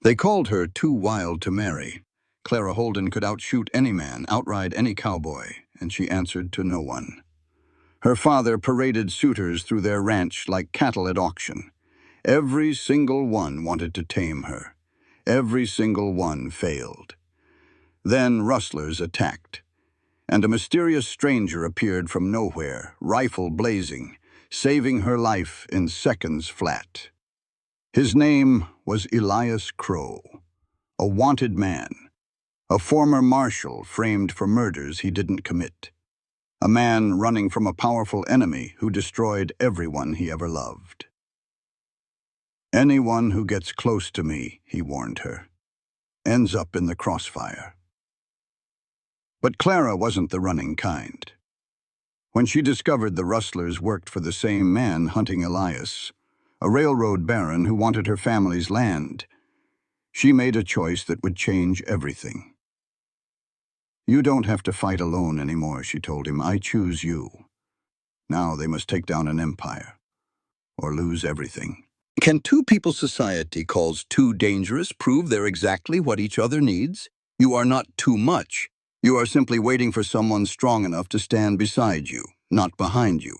They called her too wild to marry. Clara Holden could outshoot any man, outride any cowboy, and she answered to no one. Her father paraded suitors through their ranch like cattle at auction. Every single one wanted to tame her. Every single one failed. Then rustlers attacked, and a mysterious stranger appeared from nowhere, rifle blazing, saving her life in seconds flat. His name was Elias Crow, a wanted man, a former marshal framed for murders he didn't commit, a man running from a powerful enemy who destroyed everyone he ever loved. "Anyone who gets close to me," he warned her, "ends up in the crossfire." But Clara wasn't the running kind. When she discovered the rustlers worked for the same man hunting Elias, a railroad baron who wanted her family's land, she made a choice that would change everything. "You don't have to fight alone anymore," she told him. "I choose you. Now they must take down an empire, or lose everything." Can two people society calls too dangerous prove they're exactly what each other needs? You are not too much. You are simply waiting for someone strong enough to stand beside you, not behind you.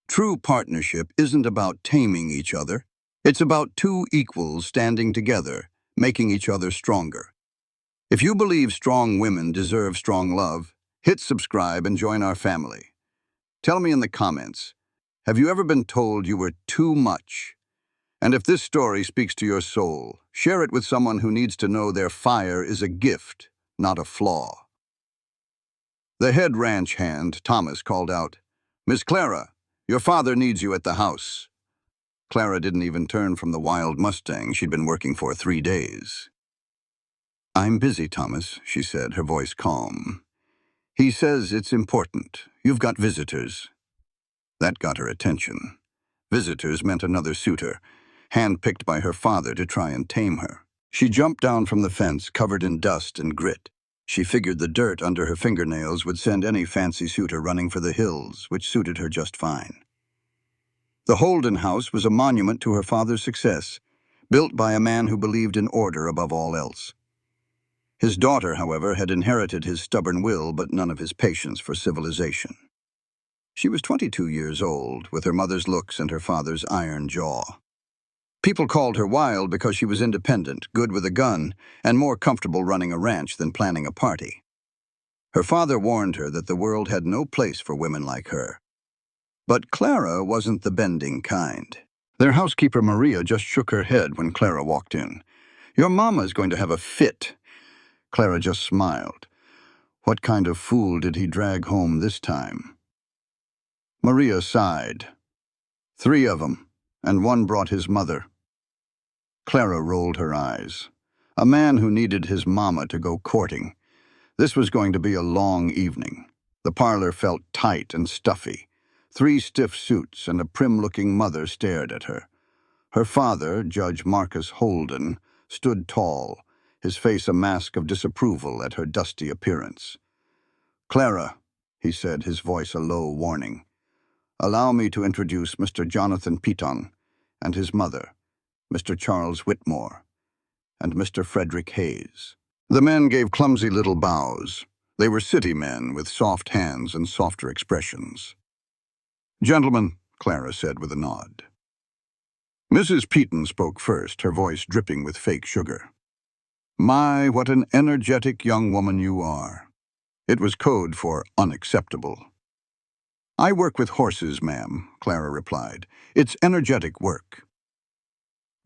True partnership isn't about taming each other. It's about two equals standing together, making each other stronger. If you believe strong women deserve strong love, hit subscribe and join our family. Tell me in the comments, have you ever been told you were too much? And if this story speaks to your soul, share it with someone who needs to know their fire is a gift, not a flaw. The head ranch hand, Thomas, called out, "Miss Clara, your father needs you at the house." Clara didn't even turn from the wild Mustang she'd been working for 3 days. "I'm busy, Thomas," she said, her voice calm. "He says it's important. You've got visitors." That got her attention. Visitors meant another suitor, handpicked by her father to try and tame her. She jumped down from the fence, covered in dust and grit. She figured the dirt under her fingernails would send any fancy suitor running for the hills, which suited her just fine. The Holden house was a monument to her father's success, built by a man who believed in order above all else. His daughter, however, had inherited his stubborn will but none of his patience for civilization. She was 22 years old, with her mother's looks and her father's iron jaw. People called her wild because she was independent, good with a gun, and more comfortable running a ranch than planning a party. Her father warned her that the world had no place for women like her. But Clara wasn't the bending kind. Their housekeeper Maria just shook her head when Clara walked in. "Your mama's going to have a fit." Clara just smiled. What kind of fool did he drag home this time? Maria sighed. 3 of them, and one brought his mother. Clara rolled her eyes. A man who needed his mama to go courting. This was going to be a long evening. The parlor felt tight and stuffy. 3 stiff suits and a prim-looking mother stared at her. Her father, Judge Marcus Holden, stood tall, his face a mask of disapproval at her dusty appearance. "Clara," he said, his voice a low warning, "allow me to introduce Mr. Jonathan Piton and his mother, Mr. Charles Whitmore, and Mr. Frederick Hayes." The men gave clumsy little bows. They were city men with soft hands and softer expressions. "Gentlemen," Clara said with a nod. Mrs. Piton spoke first, her voice dripping with fake sugar. "My, what an energetic young woman you are." It was code for unacceptable. "I work with horses, ma'am," Clara replied. "It's energetic work."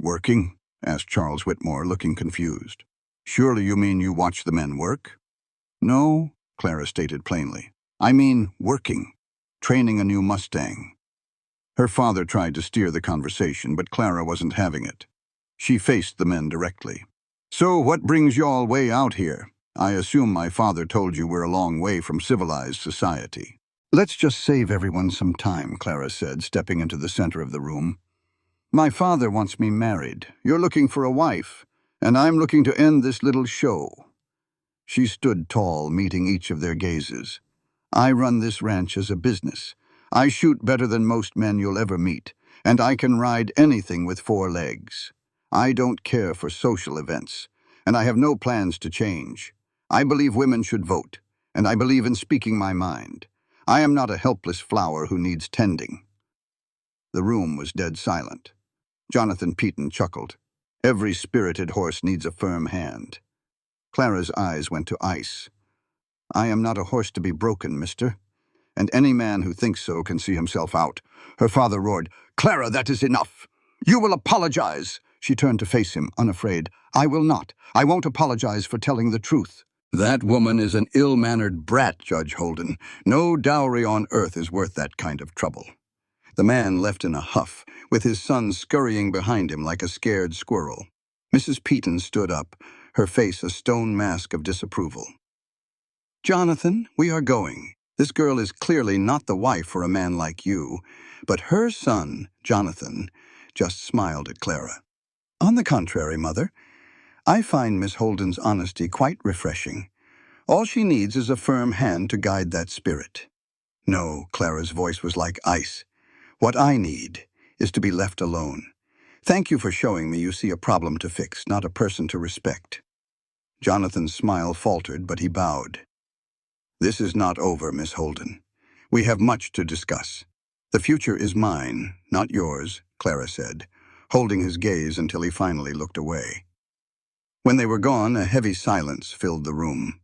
"Working?" asked Charles Whitmore, looking confused. "Surely you mean you watch the men work?" "No," Clara stated plainly. "I mean working, training a new Mustang." Her father tried to steer the conversation, but Clara wasn't having it. She faced the men directly. "So what brings y'all way out here? I assume my father told you we're a long way from civilized society." "Let's just save everyone some time," Clara said, stepping into the center of the room. "My father wants me married. You're looking for a wife, and I'm looking to end this little show." She stood tall, meeting each of their gazes. "I run this ranch as a business. I shoot better than most men you'll ever meet, and I can ride anything with 4 legs. I don't care for social events, and I have no plans to change. I believe women should vote, and I believe in speaking my mind. I am not a helpless flower who needs tending." The room was dead silent. Jonathan Peeton chuckled. "Every spirited horse needs a firm hand." Clara's eyes went to ice. "I am not a horse to be broken, mister. And any man who thinks so can see himself out." Her father roared, "Clara, that is enough. You will apologize." She turned to face him, unafraid. "I will not. I won't apologize for telling the truth." "That woman is an ill-mannered brat, Judge Holden. No dowry on earth is worth that kind of trouble." The man left in a huff, with his son scurrying behind him like a scared squirrel. Mrs. Peeton stood up, her face a stone mask of disapproval. "Jonathan, we are going. This girl is clearly not the wife for a man like you, but her son, Jonathan, just smiled at Clara. On the contrary, Mother, I find Miss Holden's honesty quite refreshing. All she needs is a firm hand to guide that spirit." "No," Clara's voice was like ice. "What I need is to be left alone. Thank you for showing me you see a problem to fix, not a person to respect." Jonathan's smile faltered, but he bowed. "This is not over, Miss Holden. We have much to discuss. The future is mine, not yours," Clara said, holding his gaze until he finally looked away. When they were gone, a heavy silence filled the room.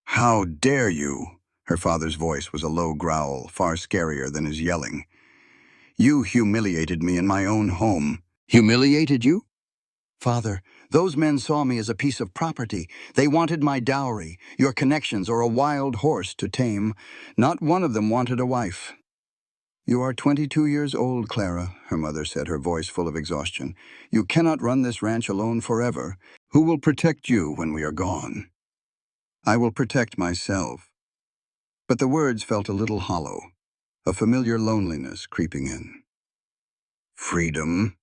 "How dare you?" Her father's voice was a low growl, far scarier than his yelling. "You humiliated me in my own home." "Humiliated you?" "Father, those men saw me as a piece of property. They wanted my dowry, your connections, or a wild horse to tame. Not one of them wanted a wife." "You are 22 years old, Clara," her mother said, her voice full of exhaustion. "You cannot run this ranch alone forever. Who will protect you when we are gone?" "I will protect myself." But the words felt a little hollow, a familiar loneliness creeping in. "Freedom,"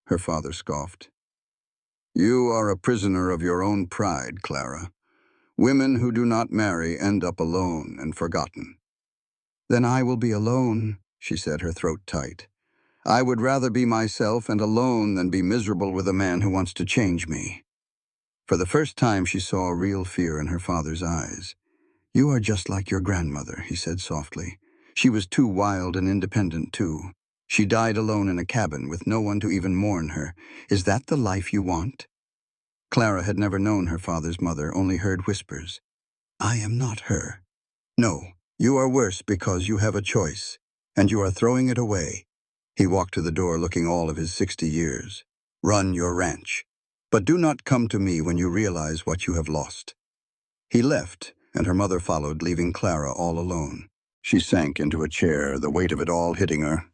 her father scoffed. "You are a prisoner of your own pride, Clara. Women who do not marry end up alone and forgotten." "Then I will be alone," she said, her throat tight. "I would rather be myself and alone than be miserable with a man who wants to change me." For the first time she saw real fear in her father's eyes. "You are just like your grandmother," he said softly. "She was too wild and independent, too. She died alone in a cabin with no one to even mourn her. Is that the life you want?" Clara had never known her father's mother, only heard whispers. "I am not her." "No, you are worse because you have a choice, and you are throwing it away." He walked to the door looking all of his 60 years. "Run your ranch, but do not come to me when you realize what you have lost." He left, and her mother followed, leaving Clara all alone. She sank into a chair, the weight of it all hitting her.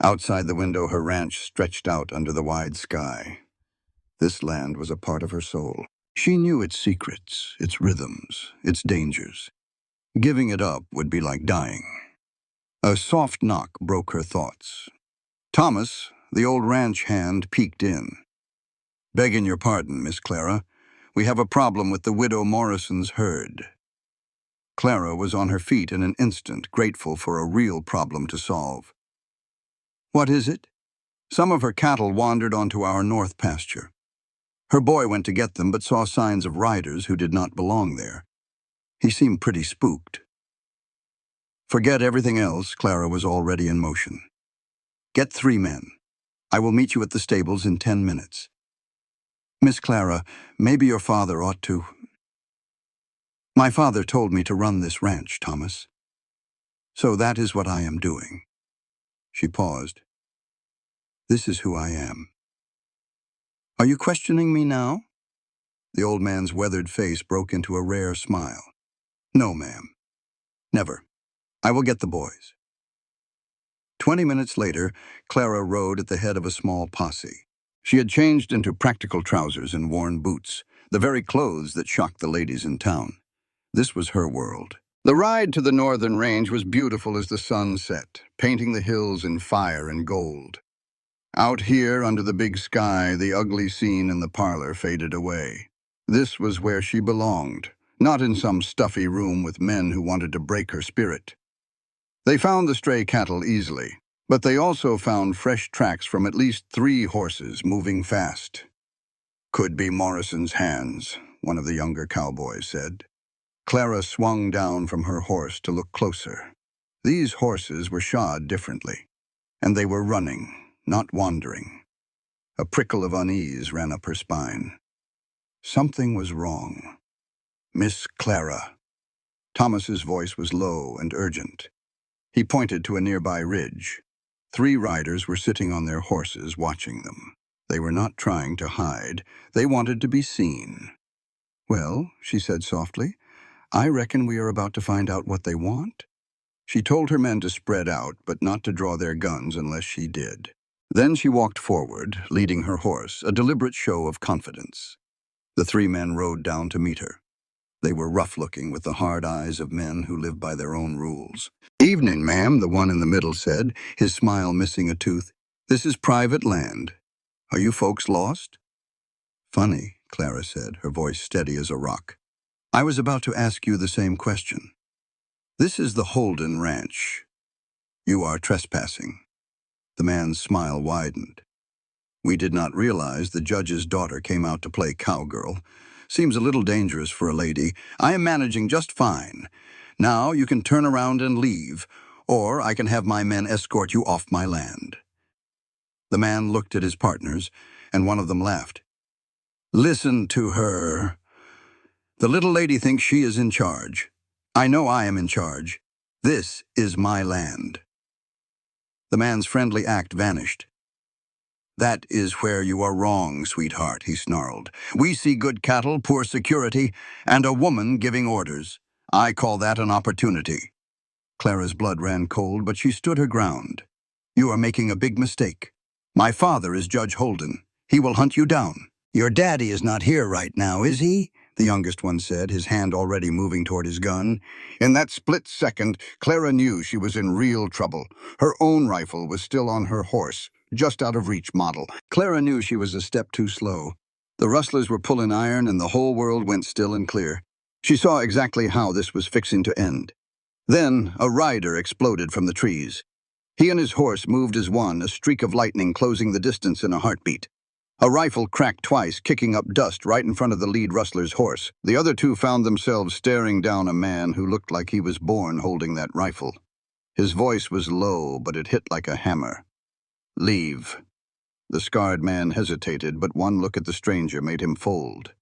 Outside the window, her ranch stretched out under the wide sky. This land was a part of her soul. She knew its secrets, its rhythms, its dangers. Giving it up would be like dying. A soft knock broke her thoughts. Thomas, the old ranch hand, peeked in. "Begging your pardon, Miss Clara. We have a problem with the widow Morrison's herd." Clara was on her feet in an instant, grateful for a real problem to solve. "What is it?" "Some of her cattle wandered onto our north pasture. Her boy went to get them but saw signs of riders who did not belong there. He seemed pretty spooked." Forget everything else, Clara was already in motion. "Get 3 men. I will meet you at the stables in 10 minutes. Miss Clara, maybe your father ought to—" "My father told me to run this ranch, Thomas. So that is what I am doing." She paused. "This is who I am." "Are you questioning me now?" The old man's weathered face broke into a rare smile. "No, ma'am. Never. I will get the boys." 20 minutes later, Clara rode at the head of a small posse. She had changed into practical trousers and worn boots, the very clothes that shocked the ladies in town. This was her world. The ride to the northern range was beautiful as the sun set, painting the hills in fire and gold. Out here, under the big sky, the ugly scene in the parlor faded away. This was where she belonged, not in some stuffy room with men who wanted to break her spirit. They found the stray cattle easily. But they also found fresh tracks from at least 3 horses moving fast. "Could be Morrison's hands," one of the younger cowboys said. Clara swung down from her horse to look closer. These horses were shod differently, and they were running, not wandering. A prickle of unease ran up her spine. Something was wrong. "Miss Clara." Thomas's voice was low and urgent. He pointed to a nearby ridge. 3 riders were sitting on their horses watching them. They were not trying to hide. They wanted to be seen. "Well," she said softly, "I reckon we are about to find out what they want." She told her men to spread out, but not to draw their guns unless she did. Then she walked forward, leading her horse, a deliberate show of confidence. The 3 men rode down to meet her. They were rough-looking, with the hard eyes of men who live by their own rules. "Evening, ma'am," the one in the middle said, his smile missing a tooth. "This is private land. Are you folks lost?" "Funny," Clara said, her voice steady as a rock. "I was about to ask you the same question. This is the Holden Ranch. You are trespassing." The man's smile widened. "We did not realize the judge's daughter came out to play cowgirl. Seems a little dangerous for a lady. I am managing just fine. Now you can turn around and leave, or I can have my men escort you off my land." The man looked at his partners, and one of them laughed. "Listen to her. The little lady thinks she is in charge. I know I am in charge. This is my land." The man's friendly act vanished. "That is where you are wrong, sweetheart," he snarled. "We see good cattle, poor security, and a woman giving orders. I call that an opportunity." Clara's blood ran cold, but she stood her ground. "You are making a big mistake. My father is Judge Holden. He will hunt you down." "Your daddy is not here right now, is he?" the youngest one said, his hand already moving toward his gun. In that split second, Clara knew she was in real trouble. Her own rifle was still on her horse, just out of reach model. Clara knew she was a step too slow. The rustlers were pulling iron, and the whole world went still and clear. She saw exactly how this was fixing to end. Then a rider exploded from the trees. He and his horse moved as one, a streak of lightning closing the distance in a heartbeat. A rifle cracked twice, kicking up dust right in front of the lead rustler's horse. The other 2 found themselves staring down a man who looked like he was born holding that rifle. His voice was low, but it hit like a hammer. "Leave." The scarred man hesitated, but one look at the stranger made him fold.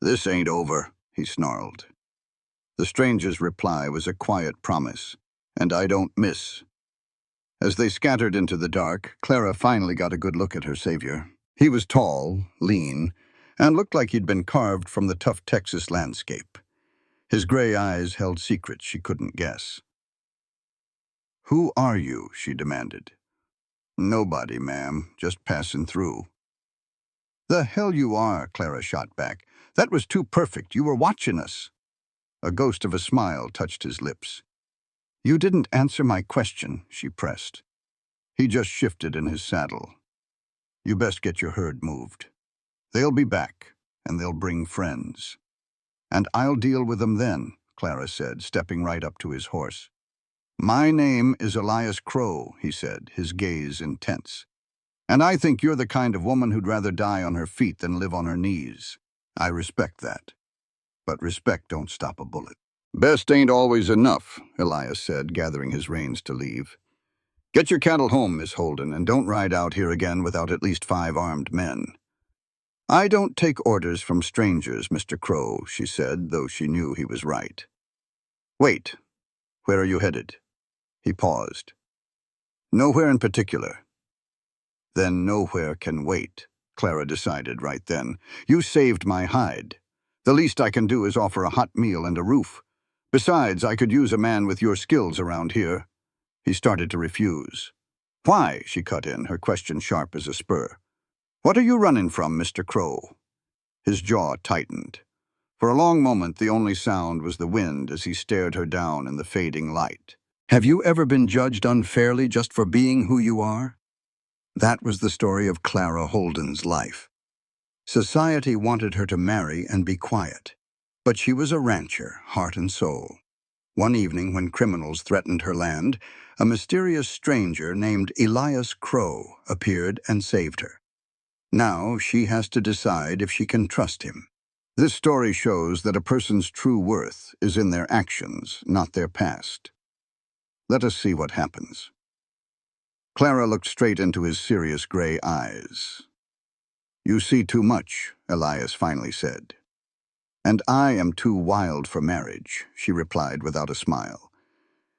"This ain't over," he snarled. The stranger's reply was a quiet promise, "And I don't miss." As they scattered into the dark, Clara finally got a good look at her savior. He was tall, lean, and looked like he'd been carved from the tough Texas landscape. His gray eyes held secrets she couldn't guess. "Who are you?" she demanded. "Nobody, ma'am. Just passing through." "The hell you are," Clara shot back. "That was too perfect. You were watching us." A ghost of a smile touched his lips. "You didn't answer my question," she pressed. He just shifted in his saddle. "You best get your herd moved. They'll be back, and they'll bring friends." "And I'll deal with them then," Clara said, stepping right up to his horse. "My name is Elias Crow," he said, his gaze intense. "And I think you're the kind of woman who'd rather die on her feet than live on her knees. I respect that. But respect don't stop a bullet." "Best ain't always enough," Elias said, gathering his reins to leave. "Get your cattle home, Miss Holden, and don't ride out here again without at least 5 armed men." "I don't take orders from strangers, Mr. Crow," she said, though she knew he was right. "Wait. Where are you headed?" He paused. "Nowhere in particular." "Then nowhere can wait," Clara decided right then. "You saved my hide. The least I can do is offer a hot meal and a roof. Besides, I could use a man with your skills around here." He started to refuse. "Why?" she cut in, her question sharp as a spur. "What are you running from, Mr. Crow?" His jaw tightened. For a long moment, the only sound was the wind as he stared her down in the fading light. "Have you ever been judged unfairly just for being who you are?" That was the story of Clara Holden's life. Society wanted her to marry and be quiet, but she was a rancher, heart and soul. One evening, when criminals threatened her land, a mysterious stranger named Elias Crow appeared and saved her. Now she has to decide if she can trust him. This story shows that a person's true worth is in their actions, not their past. Let us see what happens. Clara looked straight into his serious gray eyes. "You see too much," Elias finally said. "And I am too wild for marriage," she replied without a smile.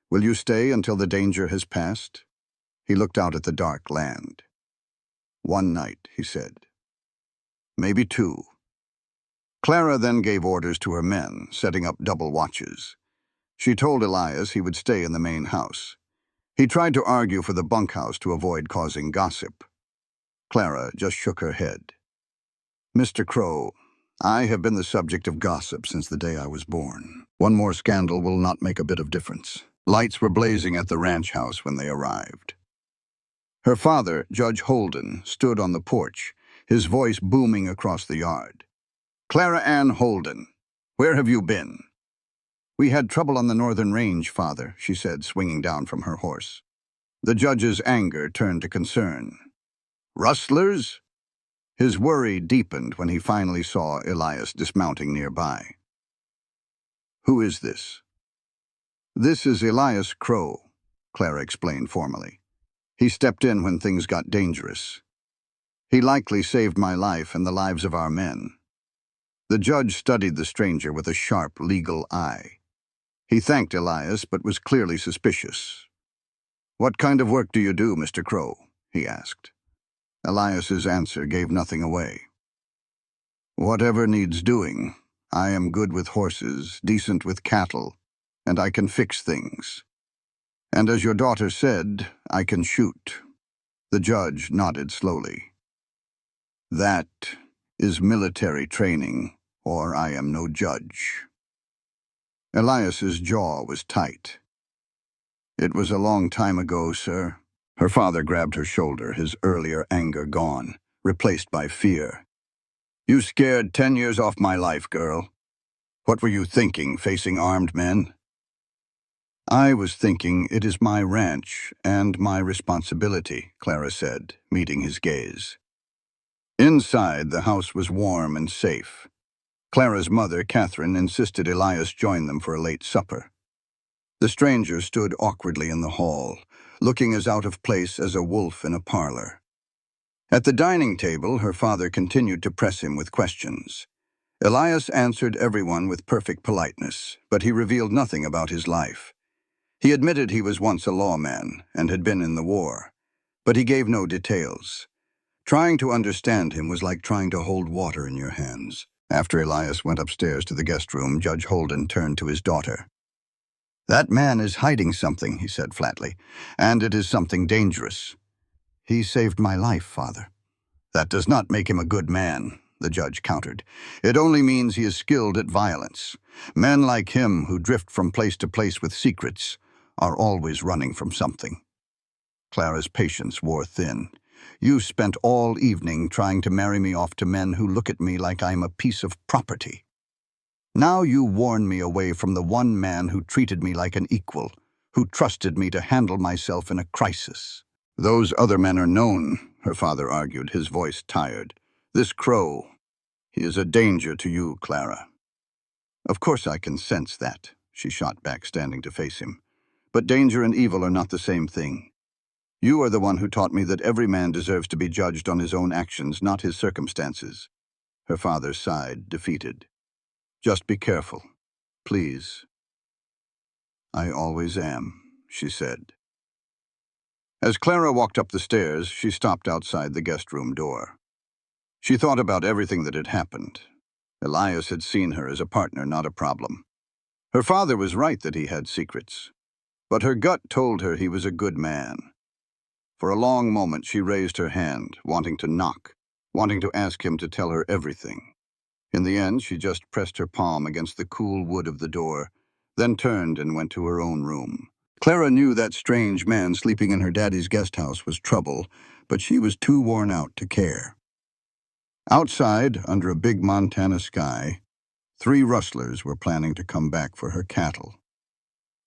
"Will you stay until the danger has passed?" He looked out at the dark land. "One night," he said. "Maybe two." Clara then gave orders to her men, setting up double watches. She told Elias he would stay in the main house. He tried to argue for the bunkhouse to avoid causing gossip. Clara just shook her head. "Mr. Crow, I have been the subject of gossip since the day I was born. One more scandal will not make a bit of difference." Lights were blazing at the ranch house when they arrived. Her father, Judge Holden, stood on the porch, his voice booming across the yard. "Clara Ann Holden, where have you been?" "We had trouble on the northern range, Father," she said, swinging down from her horse. The judge's anger turned to concern. "Rustlers?" His worry deepened when he finally saw Elias dismounting nearby. "Who is this?" "This is Elias Crow," Clara explained formally. "He stepped in when things got dangerous. He likely saved my life and the lives of our men." The judge studied the stranger with a sharp legal eye. He thanked Elias, but was clearly suspicious. "What kind of work do you do, Mr. Crow?" he asked. Elias's answer gave nothing away. "Whatever needs doing. I am good with horses, decent with cattle, and I can fix things. And as your daughter said, I can shoot." The judge nodded slowly. "That is military training, or I am no judge." Elias's jaw was tight. "It was a long time ago, sir." Her father grabbed her shoulder, his earlier anger gone, replaced by fear. "You scared 10 years off my life, girl. What were you thinking, facing armed men?" "I was thinking it is my ranch and my responsibility," Clara said, meeting his gaze. Inside, the house was warm and safe. Clara's mother, Catherine, insisted Elias join them for a late supper. The stranger stood awkwardly in the hall, looking as out of place as a wolf in a parlor. At the dining table, her father continued to press him with questions. Elias answered everyone with perfect politeness, but he revealed nothing about his life. He admitted he was once a lawman and had been in the war, but he gave no details. Trying to understand him was like trying to hold water in your hands. After Elias went upstairs to the guest room, Judge Holden turned to his daughter. "That man is hiding something," he said flatly, "and it is something dangerous." "He saved my life, Father." "That does not make him a good man," the judge countered. "It only means he is skilled at violence. Men like him who drift from place to place with secrets are always running from something." Clara's patience wore thin. "You spent all evening trying to marry me off to men who look at me like I'm a piece of property. Now you warn me away from the one man who treated me like an equal, who trusted me to handle myself in a crisis." "Those other men are known," her father argued, his voice tired. "This Crow, he is a danger to you, Clara." "Of course I can sense that," she shot back, standing to face him. "But danger and evil are not the same thing. You are the one who taught me that every man deserves to be judged on his own actions, not his circumstances." Her father sighed, defeated. "Just be careful, please." "I always am," she said. As Clara walked up the stairs, she stopped outside the guest room door. She thought about everything that had happened. Elias had seen her as a partner, not a problem. Her father was right that he had secrets, but her gut told her he was a good man. For a long moment she raised her hand, wanting to knock, wanting to ask him to tell her everything. In the end, she just pressed her palm against the cool wood of the door, then turned and went to her own room. Clara knew that strange man sleeping in her daddy's guest house was trouble, but she was too worn out to care. Outside, under a big Montana sky, 3 rustlers were planning to come back for her cattle.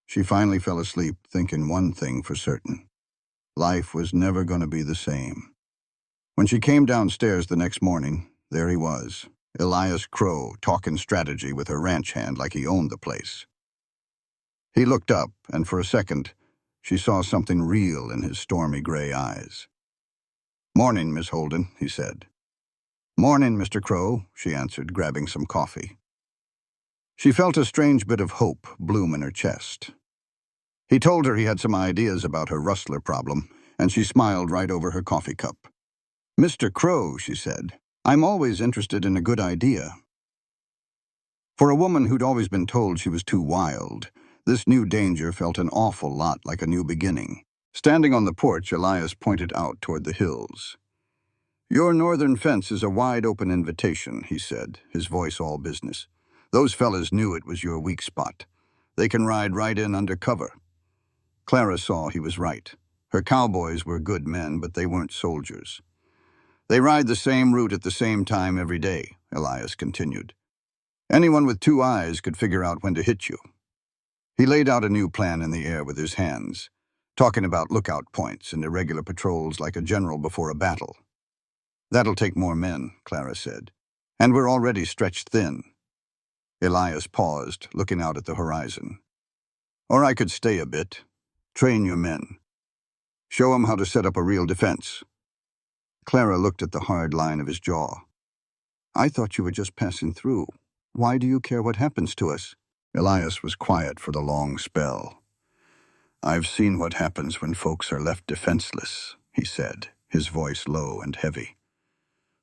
She finally fell asleep, thinking one thing for certain. Life was never going to be the same. When she came downstairs the next morning, there he was, Elias Crow, talking strategy with her ranch hand like he owned the place. He looked up, and for a second, she saw something real in his stormy gray eyes. "Morning, Miss Holden," he said. "Morning, Mr. Crow," she answered, grabbing some coffee. She felt a strange bit of hope bloom in her chest. He told her he had some ideas about her rustler problem, and she smiled right over her coffee cup. "Mr. Crow," she said, "I'm always interested in a good idea." For a woman who'd always been told she was too wild, this new danger felt an awful lot like a new beginning. Standing on the porch, Elias pointed out toward the hills. "Your northern fence is a wide-open invitation," he said, his voice all business. "Those fellas knew it was your weak spot. They can ride right in under cover." Clara saw he was right. Her cowboys were good men, but they weren't soldiers. "They ride the same route at the same time every day," Elias continued. "Anyone with 2 eyes could figure out when to hit you." He laid out a new plan in the air with his hands, talking about lookout points and irregular patrols like a general before a battle. "That'll take more men," Clara said. "And we're already stretched thin." Elias paused, looking out at the horizon. "Or I could stay a bit. Train your men. Show 'em how to set up a real defense." Clara looked at the hard line of his jaw. "I thought you were just passing through. Why do you care what happens to us?" Elias was quiet for the long spell. "I've seen what happens when folks are left defenseless," he said, his voice low and heavy.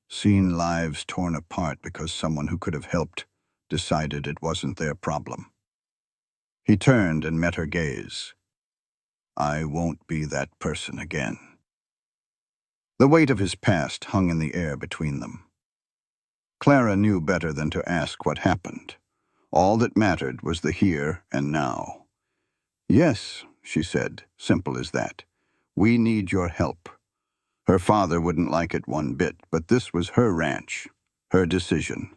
"Seen lives torn apart because someone who could have helped decided it wasn't their problem." He turned and met her gaze. "I won't be that person again." The weight of his past hung in the air between them. Clara knew better than to ask what happened. All that mattered was the here and now. "Yes," she said, simple as that. "We need your help." Her father wouldn't like it one bit, but this was her ranch, her decision.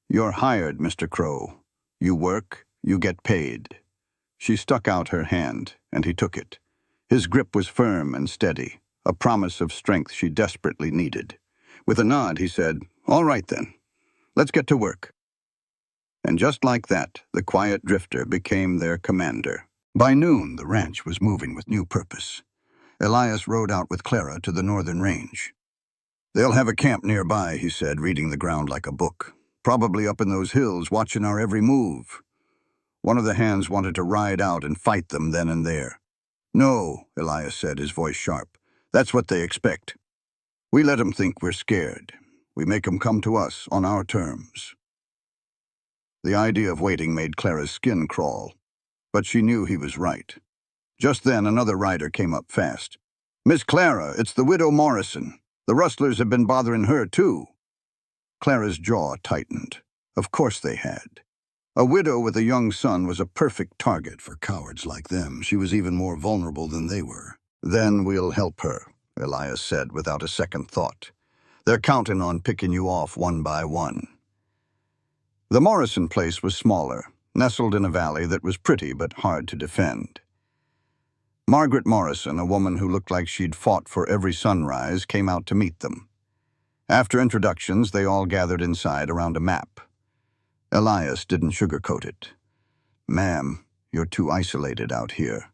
"You're hired, Mr. Crow. You work, you get paid." She stuck out her hand, and he took it. His grip was firm and steady, a promise of strength she desperately needed. With a nod, he said, "All right then, let's get to work." And just like that, the quiet drifter became their commander. By noon, the ranch was moving with new purpose. Elias rode out with Clara to the northern range. "They'll have a camp nearby," he said, reading the ground like a book. "Probably up in those hills, watching our every move." One of the hands wanted to ride out and fight them then and there. "No," Elias said, his voice sharp. "That's what they expect. We let 'em think we're scared. We make 'em come to us on our terms." The idea of waiting made Clara's skin crawl, but she knew he was right. Just then, another rider came up fast. "Miss Clara, it's the widow Morrison. The rustlers have been bothering her, too." Clara's jaw tightened. Of course they had. A widow with a young son was a perfect target for cowards like them. She was even more vulnerable than they were. "Then we'll help her," Elias said without a second thought. "They're counting on picking you off one by one." The Morrison place was smaller, nestled in a valley that was pretty but hard to defend. Margaret Morrison, a woman who looked like she'd fought for every sunrise, came out to meet them. After introductions, they all gathered inside around a map. Elias didn't sugarcoat it. "Ma'am, you're too isolated out here.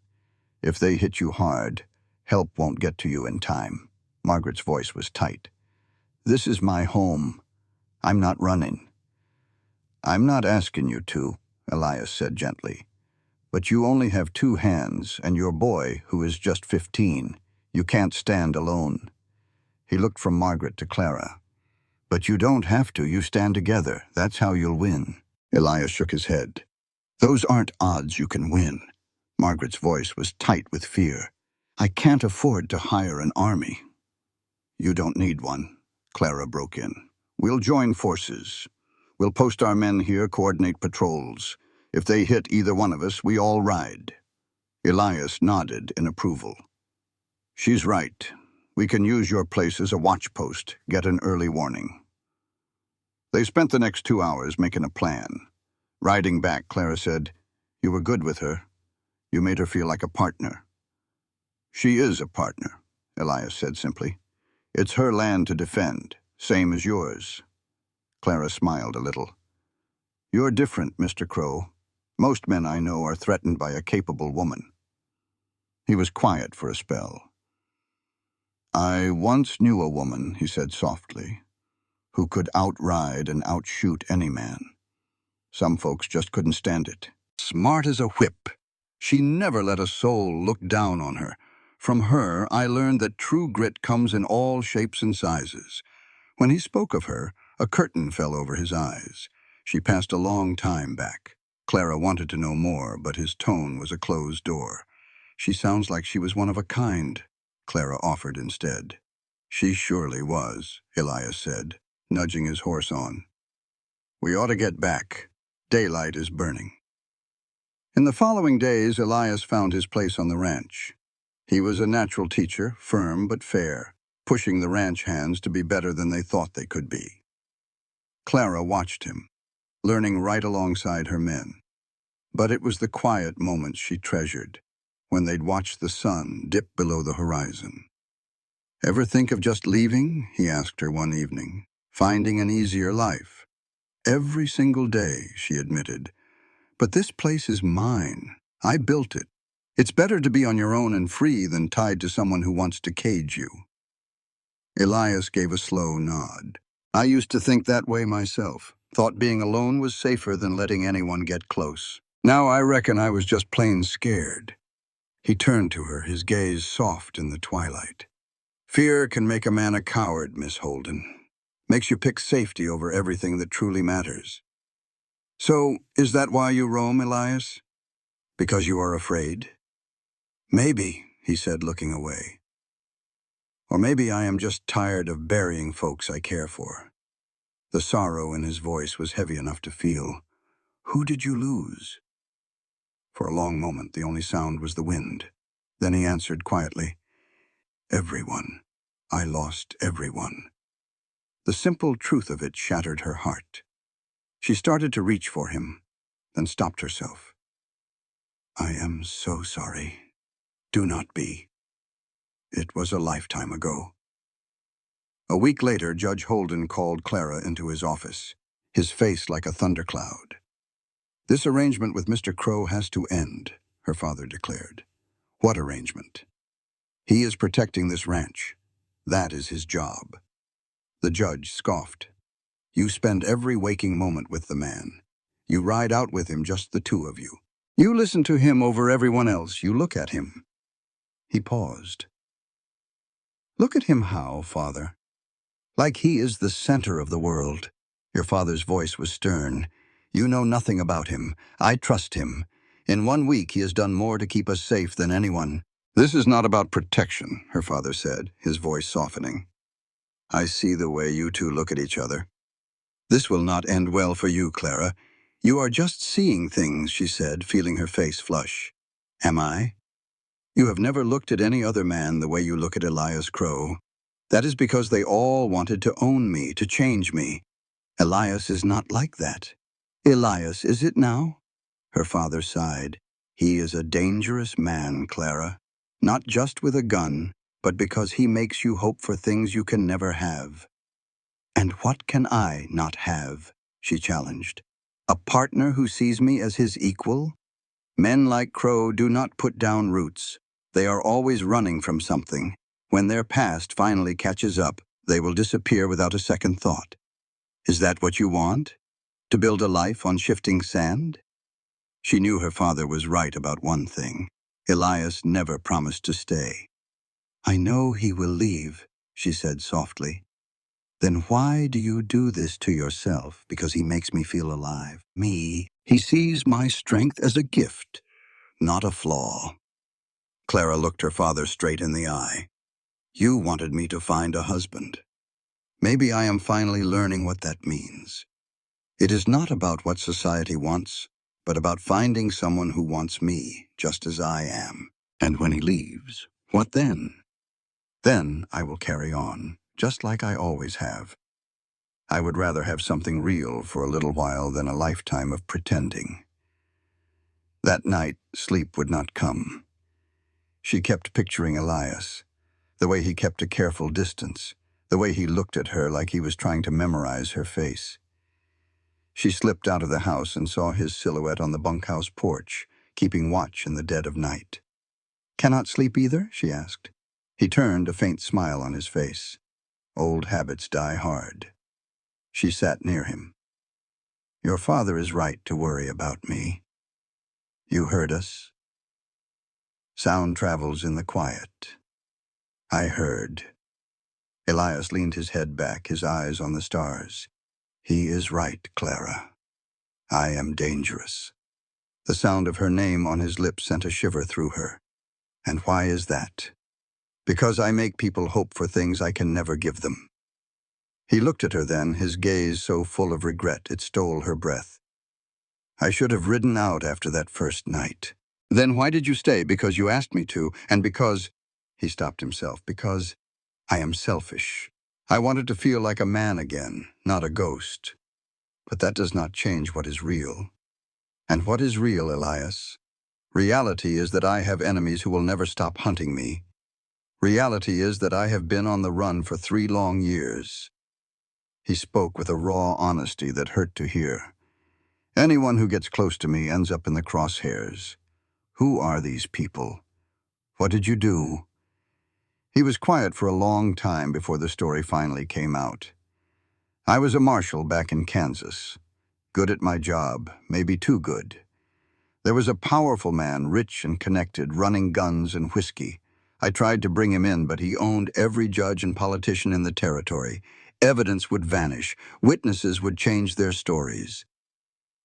If they hit you hard, help won't get to you in time." Margaret's voice was tight. "This is my home. I'm not running." "I'm not asking you to," Elias said gently. "But you only have 2 hands, and your boy, who is just 15, you can't stand alone." He looked from Margaret to Clara. "But you don't have to. You stand together. That's how you'll win." Elias shook his head. "Those aren't odds you can win." Margaret's voice was tight with fear. "I can't afford to hire an army." "You don't need one," Clara broke in. "We'll join forces. We'll post our men here, coordinate patrols. If they hit either one of us, we all ride." Elias nodded in approval. "She's right. We can use your place as a watch post, get an early warning." They spent the next 2 hours making a plan. Riding back, Clara said, "You were good with her." You made her feel like a partner. She is a partner, Elias said simply. It's her land to defend, same as yours. Clara smiled a little. You're different, Mr. Crow. Most men I know are threatened by a capable woman. He was quiet for a spell. I once knew a woman, he said softly, who could outride and outshoot any man. Some folks just couldn't stand it. Smart as a whip. She never let a soul look down on her. From her, I learned that true grit comes in all shapes and sizes. When he spoke of her, a curtain fell over his eyes. She passed a long time back. Clara wanted to know more, but his tone was a closed door. She sounds like she was one of a kind, Clara offered instead. She surely was, Elias said, nudging his horse on. We ought to get back. Daylight is burning. In the following days, Elias found his place on the ranch. He was a natural teacher, firm but fair, pushing the ranch hands to be better than they thought they could be. Clara watched him, learning right alongside her men. But it was the quiet moments she treasured, when they'd watch the sun dip below the horizon. Ever think of just leaving? He asked her one evening, finding an easier life. Every single day, she admitted. But this place is mine. I built it. It's better to be on your own and free than tied to someone who wants to cage you. Elias gave a slow nod. I used to think that way myself. Thought being alone was safer than letting anyone get close. Now I reckon I was just plain scared. He turned to her, his gaze soft in the twilight. Fear can make a man a coward, Miss Holden. Makes you pick safety over everything that truly matters. So, is that why you roam, Elias? Because you are afraid? Maybe, he said, looking away. Or maybe I am just tired of burying folks I care for. The sorrow in his voice was heavy enough to feel. Who did you lose? For a long moment, the only sound was the wind. Then he answered quietly, Everyone. I lost everyone. The simple truth of it shattered her heart. She started to reach for him, then stopped herself. I am so sorry. Do not be. It was a lifetime ago. A week later, Judge Holden called Clara into his office, his face like a thundercloud. This arrangement with Mr. Crow has to end, her father declared. What arrangement? He is protecting this ranch. That is his job. The judge scoffed. You spend every waking moment with the man. You ride out with him, just the two of you. You listen to him over everyone else. You look at him. He paused. Look at him how, Father? Like he is the center of the world. Your father's voice was stern. You know nothing about him. I trust him. In 1 week, he has done more to keep us safe than anyone. This is not about protection, her father said, his voice softening. I see the way you two look at each other. This will not end well for you, Clara. You are just seeing things, she said, feeling her face flush. Am I? You have never looked at any other man the way you look at Elias Crow. That is because they all wanted to own me, to change me. Elias is not like that. Elias, is it now? Her father sighed. He is a dangerous man, Clara. Not just with a gun, but because he makes you hope for things you can never have. And what can I not have? She challenged. A partner who sees me as his equal? Men like Crow do not put down roots. They are always running from something. When their past finally catches up, they will disappear without a second thought. Is that what you want? To build a life on shifting sand? She knew her father was right about one thing. Elias never promised to stay. I know he will leave, she said softly. Then why do you do this to yourself? Because he makes me feel alive. Me. He sees my strength as a gift, not a flaw. Clara looked her father straight in the eye. You wanted me to find a husband. Maybe I am finally learning what that means. It is not about what society wants, but about finding someone who wants me, just as I am. And when he leaves, what then? Then I will carry on, just like I always have. I would rather have something real for a little while than a lifetime of pretending. That night, sleep would not come. She kept picturing Elias, the way he kept a careful distance, the way he looked at her like he was trying to memorize her face. She slipped out of the house and saw his silhouette on the bunkhouse porch, keeping watch in the dead of night. "Cannot sleep either?" she asked. He turned, a faint smile on his face. "Old habits die hard." She sat near him. "Your father is right to worry about me. You heard us?" Sound travels in the quiet. I heard. Elias leaned his head back, his eyes on the stars. "He is right, Clara. I am dangerous." The sound of her name on his lips sent a shiver through her. "And why is that?" "Because I make people hope for things I can never give them." He looked at her then, his gaze so full of regret it stole her breath. "I should have ridden out after that first night." "Then why did you stay? Because you asked me to, and because—" He stopped himself. "Because I am selfish. I wanted to feel like a man again, not a ghost. But that does not change what is real." "And what is real, Elias?" "Reality is that I have enemies who will never stop hunting me. Reality is that I have been on the run for 3 long years." He spoke with a raw honesty that hurt to hear. "Anyone who gets close to me ends up in the crosshairs. Who are these people? What did you do?" He was quiet for a long time before the story finally came out. "I was a marshal back in Kansas. Good at my job, maybe too good. There was a powerful man, rich and connected, running guns and whiskey. I tried to bring him in, but he owned every judge and politician in the territory. Evidence would vanish. Witnesses would change their stories.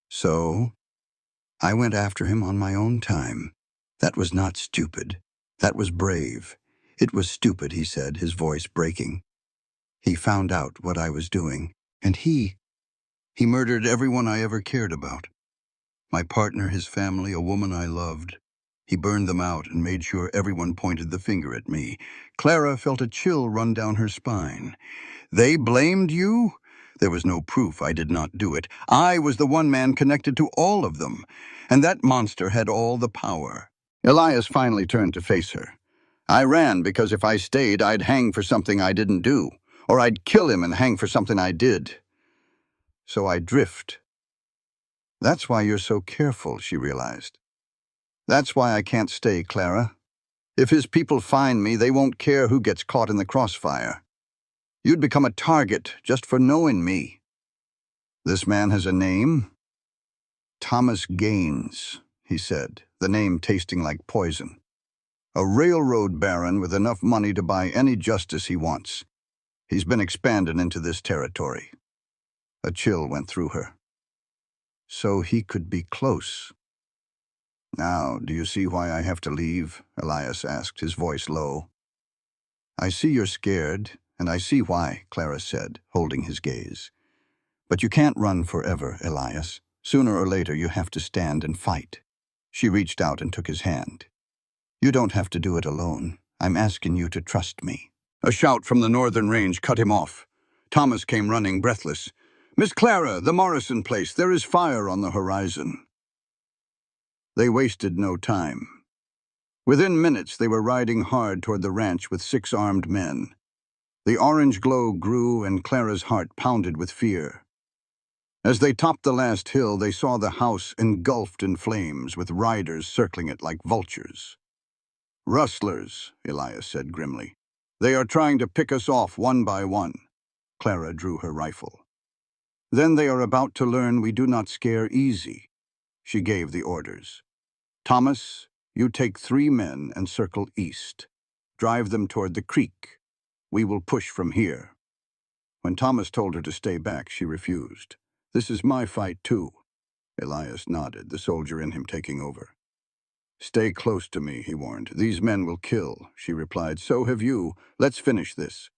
So I went after him on my own time. That was not stupid. That was brave. It was stupid," he said, his voice breaking. "He found out what I was doing, and he murdered everyone I ever cared about. My partner, his family, a woman I loved. He burned them out and made sure everyone pointed the finger at me." Clara felt a chill run down her spine. "They blamed you?" "There was no proof I did not do it. I was the one man connected to all of them, and that monster had all the power." Elias finally turned to face her. "I ran because if I stayed, I'd hang for something I didn't do, or I'd kill him and hang for something I did. So I drift." "That's why you're so careful," she realized. "That's why I can't stay, Clara. If his people find me, they won't care who gets caught in the crossfire. You'd become a target just for knowing me." "This man has a name?" "Thomas Gaines," he said, the name tasting like poison. "A railroad baron with enough money to buy any justice he wants. He's been expanded into this territory." A chill went through her. So he could be close. "Now, do you see why I have to leave?" Elias asked, his voice low. "I see you're scared, and I see why," Clara said, holding his gaze. "But you can't run forever, Elias. Sooner or later you have to stand and fight." She reached out and took his hand. "You don't have to do it alone. I'm asking you to trust me." A shout from the northern range cut him off. Thomas came running, breathless. "Miss Clara, the Morrison place, there is fire on the horizon." They wasted no time. Within minutes they were riding hard toward the ranch with 6 armed men. The orange glow grew and Clara's heart pounded with fear. As they topped the last hill, they saw the house engulfed in flames, with riders circling it like vultures. "Rustlers," Elias said grimly. "They are trying to pick us off one by one." Clara drew her rifle. "Then they are about to learn we do not scare easy." She gave the orders. "Thomas, you take 3 men and circle east. Drive them toward the creek. We will push from here." When Thomas told her to stay back, she refused. "This is my fight, too." Elias nodded, the soldier in him taking over. "Stay close to me," he warned. "These men will kill." She replied, "So have you. Let's finish this."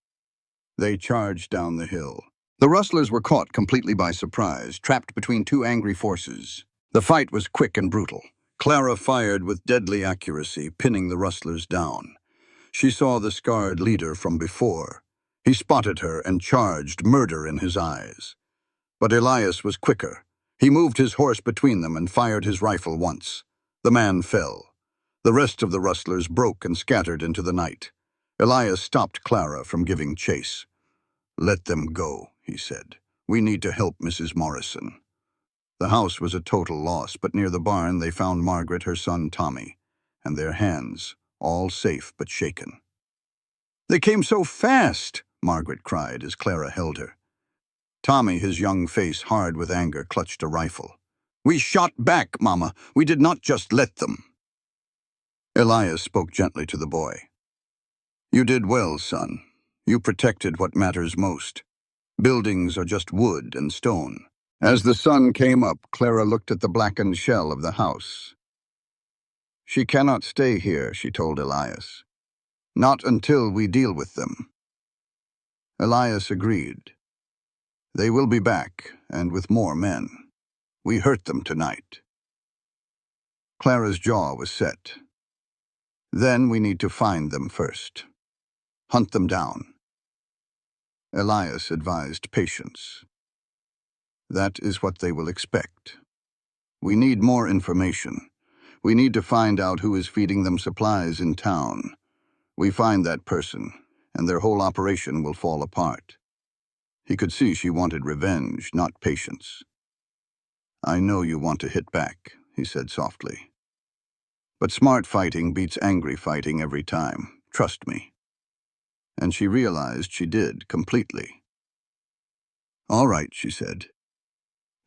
They charged down the hill. The rustlers were caught completely by surprise, trapped between 2 angry forces. The fight was quick and brutal. Clara fired with deadly accuracy, pinning the rustlers down. She saw the scarred leader from before. He spotted her and charged, murder in his eyes. But Elias was quicker. He moved his horse between them and fired his rifle once. The man fell. The rest of the rustlers broke and scattered into the night. Elias stopped Clara from giving chase. "Let them go," he said. "We need to help Mrs. Morrison." The house was a total loss, but near the barn they found Margaret, her son Tommy, and their hands, all safe but shaken. "They came so fast," Margaret cried as Clara held her. Tommy, his young face hard with anger, clutched a rifle. "We shot back, Mama. We did not just let them." Elias spoke gently to the boy. "You did well, son. You protected what matters most. Buildings are just wood and stone." As the sun came up, Clara looked at the blackened shell of the house. "She cannot stay here," she told Elias. "Not until we deal with them." Elias agreed. "They will be back, and with more men. We hurt them tonight." Clara's jaw was set. "Then we need to find them first. Hunt them down." Elias advised patience. "That is what they will expect. We need more information. We need to find out who is feeding them supplies in town. We find that person, and their whole operation will fall apart." He could see she wanted revenge, not patience. "I know you want to hit back," he said softly. "But smart fighting beats angry fighting every time. Trust me." And she realized she did, completely. "All right," she said.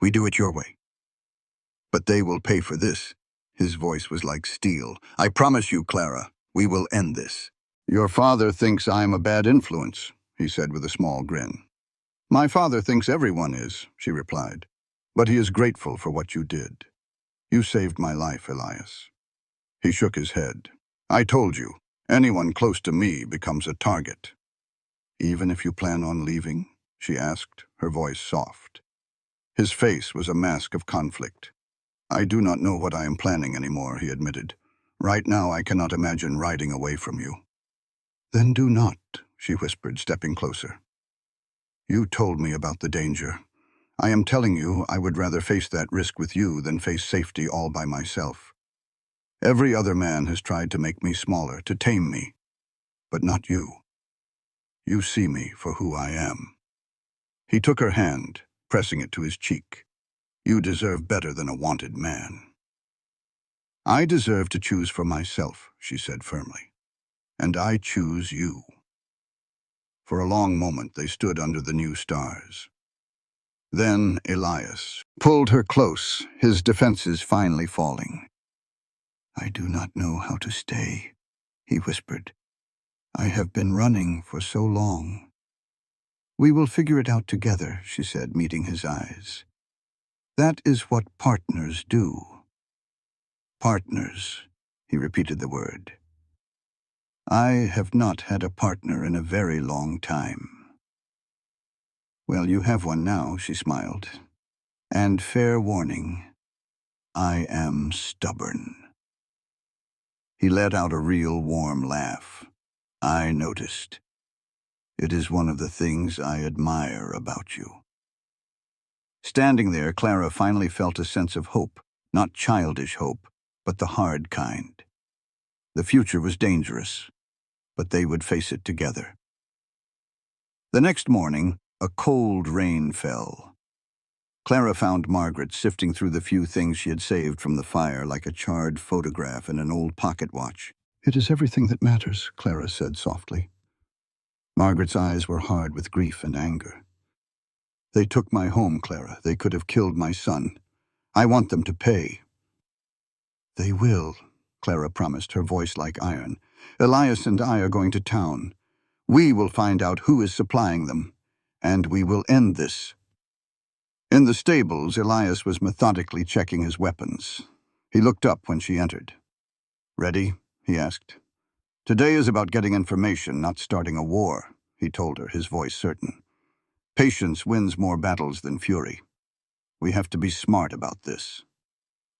"We do it your way. But they will pay for this." His voice was like steel. "I promise you, Clara, we will end this." "Your father thinks I am a bad influence," he said with a small grin. "My father thinks everyone is," she replied. "But he is grateful for what you did. You saved my life, Elias." He shook his head. "I told you, anyone close to me becomes a target." "Even if you plan on leaving?" she asked, her voice soft. His face was a mask of conflict. "I do not know what I am planning anymore," he admitted. "Right now I cannot imagine riding away from you." "Then do not," she whispered, stepping closer. "You told me about the danger. I am telling you I would rather face that risk with you than face safety all by myself. Every other man has tried to make me smaller, to tame me, but not you. You see me for who I am." He took her hand, pressing it to his cheek. "You deserve better than a wanted man." "I deserve to choose for myself," she said firmly. "And I choose you." For a long moment they stood under the new stars. Then Elias pulled her close, his defenses finally falling. "I do not know how to stay," he whispered. "I have been running for so long." "We will figure it out together," she said, meeting his eyes. "That is what partners do." "Partners," he repeated the word. "I have not had a partner in a very long time." "Well, you have one now," she smiled. "And fair warning, I am stubborn." He let out a real warm laugh. "I noticed. It is one of the things I admire about you." Standing there, Clara finally felt a sense of hope, not childish hope, but the hard kind. The future was dangerous, but they would face it together. The next morning, a cold rain fell. Clara found Margaret sifting through the few things she had saved from the fire, like a charred photograph and an old pocket watch. "It is everything that matters," Clara said softly. Margaret's eyes were hard with grief and anger. "They took my home, Clara. They could have killed my son. I want them to pay." "They will," Clara promised, her voice like iron. "Elias and I are going to town. We will find out who is supplying them, and we will end this." In the stables, Elias was methodically checking his weapons. He looked up when she entered. "Ready?" he asked. "Today is about getting information, not starting a war," he told her, his voice certain. "Patience wins more battles than fury. We have to be smart about this."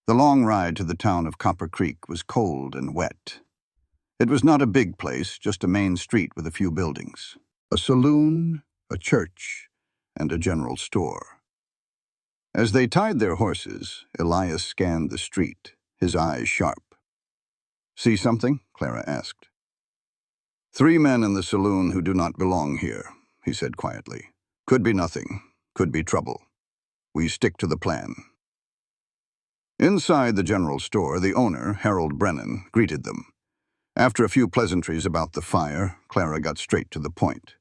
The long ride to the town of Copper Creek was cold and wet. It was not a big place, just a main street with a few buildings. A saloon, a church, and a general store. As they tied their horses, Elias scanned the street, his eyes sharp. "See something?" Clara asked. "3 men in the saloon who do not belong here," he said quietly. "Could be nothing. Could be trouble. We stick to the plan." Inside the general store, the owner, Harold Brennan, greeted them. After a few pleasantries about the fire, Clara got straight to the point.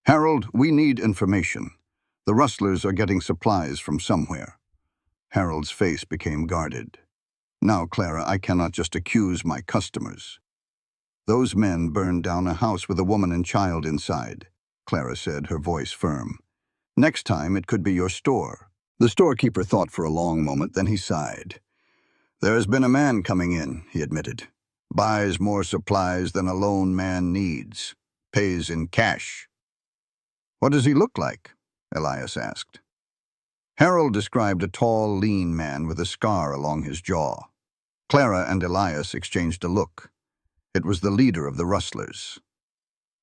"Harold, we need information. The rustlers are getting supplies from somewhere." Harold's face became guarded. "Now, Clara, I cannot just accuse my customers." "Those men burned down a house with a woman and child inside," Clara said, her voice firm. "Next time, it could be your store." The storekeeper thought for a long moment, then he sighed. "There has been a man coming in," he admitted. "Buys more supplies than a lone man needs. Pays in cash." "What does he look like?" Elias asked. Harold described a tall, lean man with a scar along his jaw. Clara and Elias exchanged a look. It was the leader of the rustlers.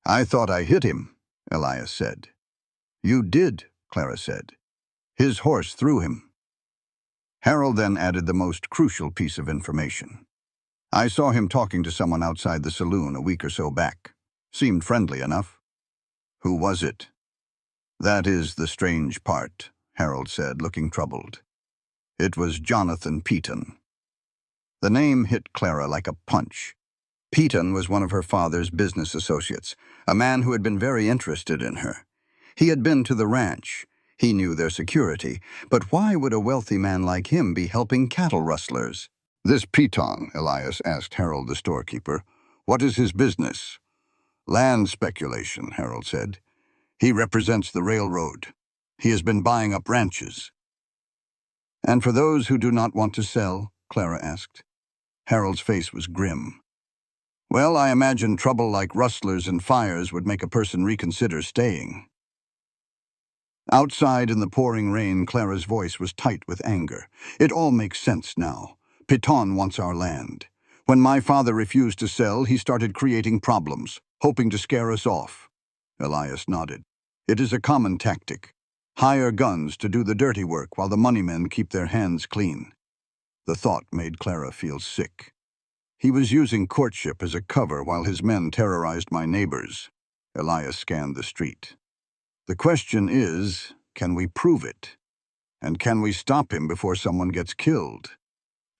"I thought I hit him," Elias said. "You did," Clara said. "His horse threw him." Harold then added the most crucial piece of information. "I saw him talking to someone outside the saloon a week or so back. Seemed friendly enough." "Who was it?" "That is the strange part," Harold said, looking troubled. "It was Jonathan Peaton." The name hit Clara like a punch. Peaton was one of her father's business associates, a man who had been very interested in her. He had been to the ranch. He knew their security, but why would a wealthy man like him be helping cattle rustlers? "This Peaton," Elias asked Harold, the storekeeper, "what is his business?" "Land speculation," Harold said. "He represents the railroad. He has been buying up ranches." "And for those who do not want to sell?" Clara asked. Harold's face was grim. "Well, I imagine trouble like rustlers and fires would make a person reconsider staying." Outside in the pouring rain, Clara's voice was tight with anger. "It all makes sense now. Peaton wants our land. When my father refused to sell, he started creating problems, hoping to scare us off." Elias nodded. "It is a common tactic. Hire guns to do the dirty work while the moneymen keep their hands clean." The thought made Clara feel sick. "He was using courtship as a cover while his men terrorized my neighbors." Elias scanned the street. "The question is, can we prove it? And can we stop him before someone gets killed?"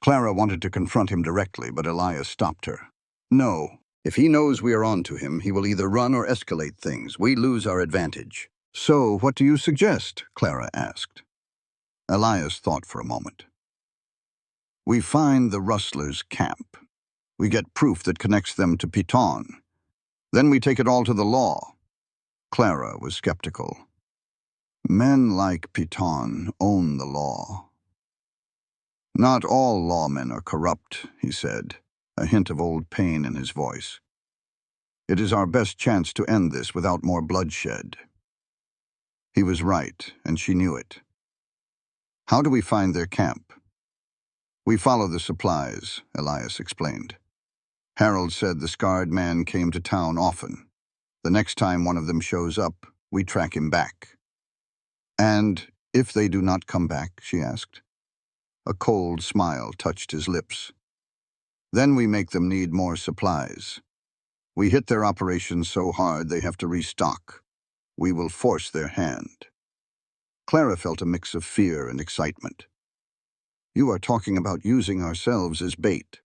Clara wanted to confront him directly, but Elias stopped her. "No. If he knows we are on to him, he will either run or escalate things. We lose our advantage." "So what do you suggest?" Clara asked. Elias thought for a moment. "We find the rustlers' camp. We get proof that connects them to Peaton. Then we take it all to the law." Clara was skeptical. "Men like Peaton own the law." "Not all lawmen are corrupt," he said, a hint of old pain in his voice. "It is our best chance to end this without more bloodshed." He was right, and she knew it. "How do we find their camp?" "We follow the supplies," Elias explained. "Harold said the scarred man came to town often. The next time one of them shows up, we track him back." "And if they do not come back?" she asked. A cold smile touched his lips. "Then we make them need more supplies. We hit their operations so hard they have to restock. We will force their hand." Clara felt a mix of fear and excitement. "You are talking about using ourselves as bait."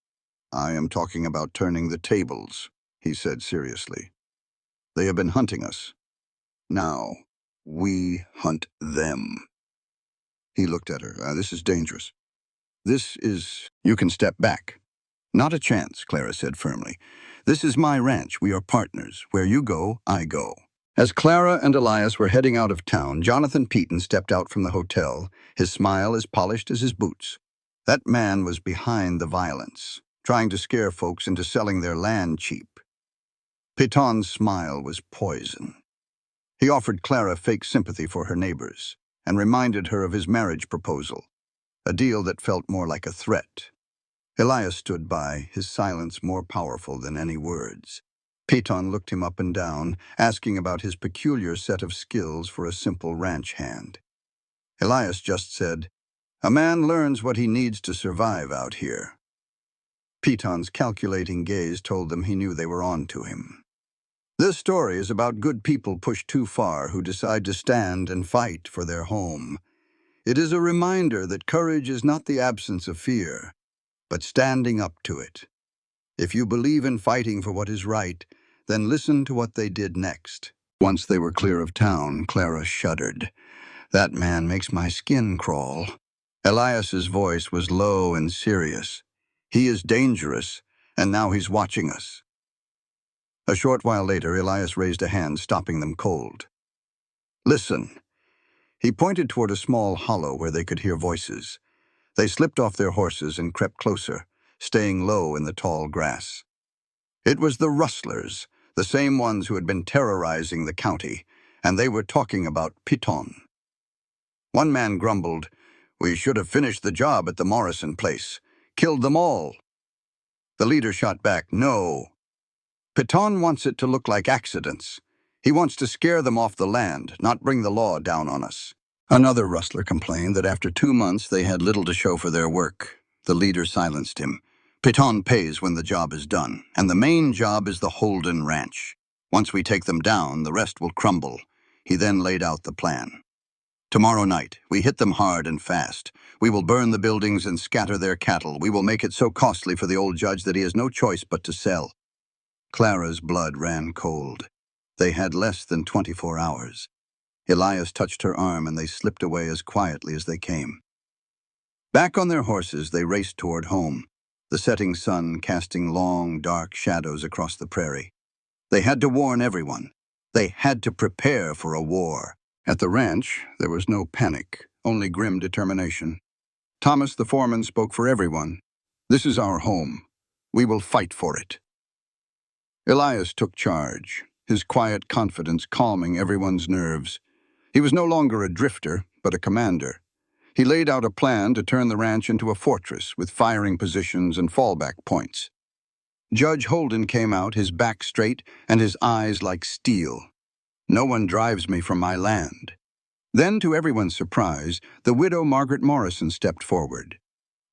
"I am talking about turning the tables," he said seriously. "They have been hunting us. Now, we hunt them." He looked at her. "This is dangerous. This is... You can step back." "Not a chance," Clara said firmly. "This is my ranch. We are partners. Where you go, I go." As Clara and Elias were heading out of town, Jonathan Peaton stepped out from the hotel, his smile as polished as his boots. That man was behind the violence, trying to scare folks into selling their land cheap. Peaton's smile was poison. He offered Clara fake sympathy for her neighbors and reminded her of his marriage proposal, a deal that felt more like a threat. Elias stood by, his silence more powerful than any words. Peaton looked him up and down, asking about his peculiar set of skills for a simple ranch hand. Elias just said, "A man learns what he needs to survive out here." Piton's calculating gaze told them he knew they were on to him. This story is about good people pushed too far who decide to stand and fight for their home. It is a reminder that courage is not the absence of fear, but standing up to it. If you believe in fighting for what is right, then listen to what they did next. Once they were clear of town, Clara shuddered. That man makes my skin crawl. Elias's voice was low and serious. He is dangerous, and now he's watching us. A short while later, Elias raised a hand, stopping them cold. Listen. He pointed toward a small hollow where they could hear voices. They slipped off their horses and crept closer, staying low in the tall grass. It was the rustlers, the same ones who had been terrorizing the county, and they were talking about Piton. One man grumbled, "We should have finished the job at the Morrison place. Killed them all." The leader shot back, "No. Piton wants it to look like accidents. He wants to scare them off the land, not bring the law down on us." Another rustler complained that after 2 months they had little to show for their work. The leader silenced him. "Piton pays when the job is done, and the main job is the Holden Ranch. Once we take them down, the rest will crumble." He then laid out the plan. "Tomorrow night, we hit them hard and fast. We will burn the buildings and scatter their cattle. We will make it so costly for the old judge that he has no choice but to sell." Clara's blood ran cold. They had less than 24 hours. Elias touched her arm and they slipped away as quietly as they came. Back on their horses, they raced toward home, the setting sun casting long, dark shadows across the prairie. They had to warn everyone. They had to prepare for a war. At the ranch, there was no panic, only grim determination. Thomas, the foreman, spoke for everyone. "This is our home. We will fight for it." Elias took charge, his quiet confidence calming everyone's nerves. He was no longer a drifter, but a commander. He laid out a plan to turn the ranch into a fortress with firing positions and fallback points. Judge Holden came out, his back straight and his eyes like steel. "No one drives me from my land." Then, to everyone's surprise, the widow Margaret Morrison stepped forward.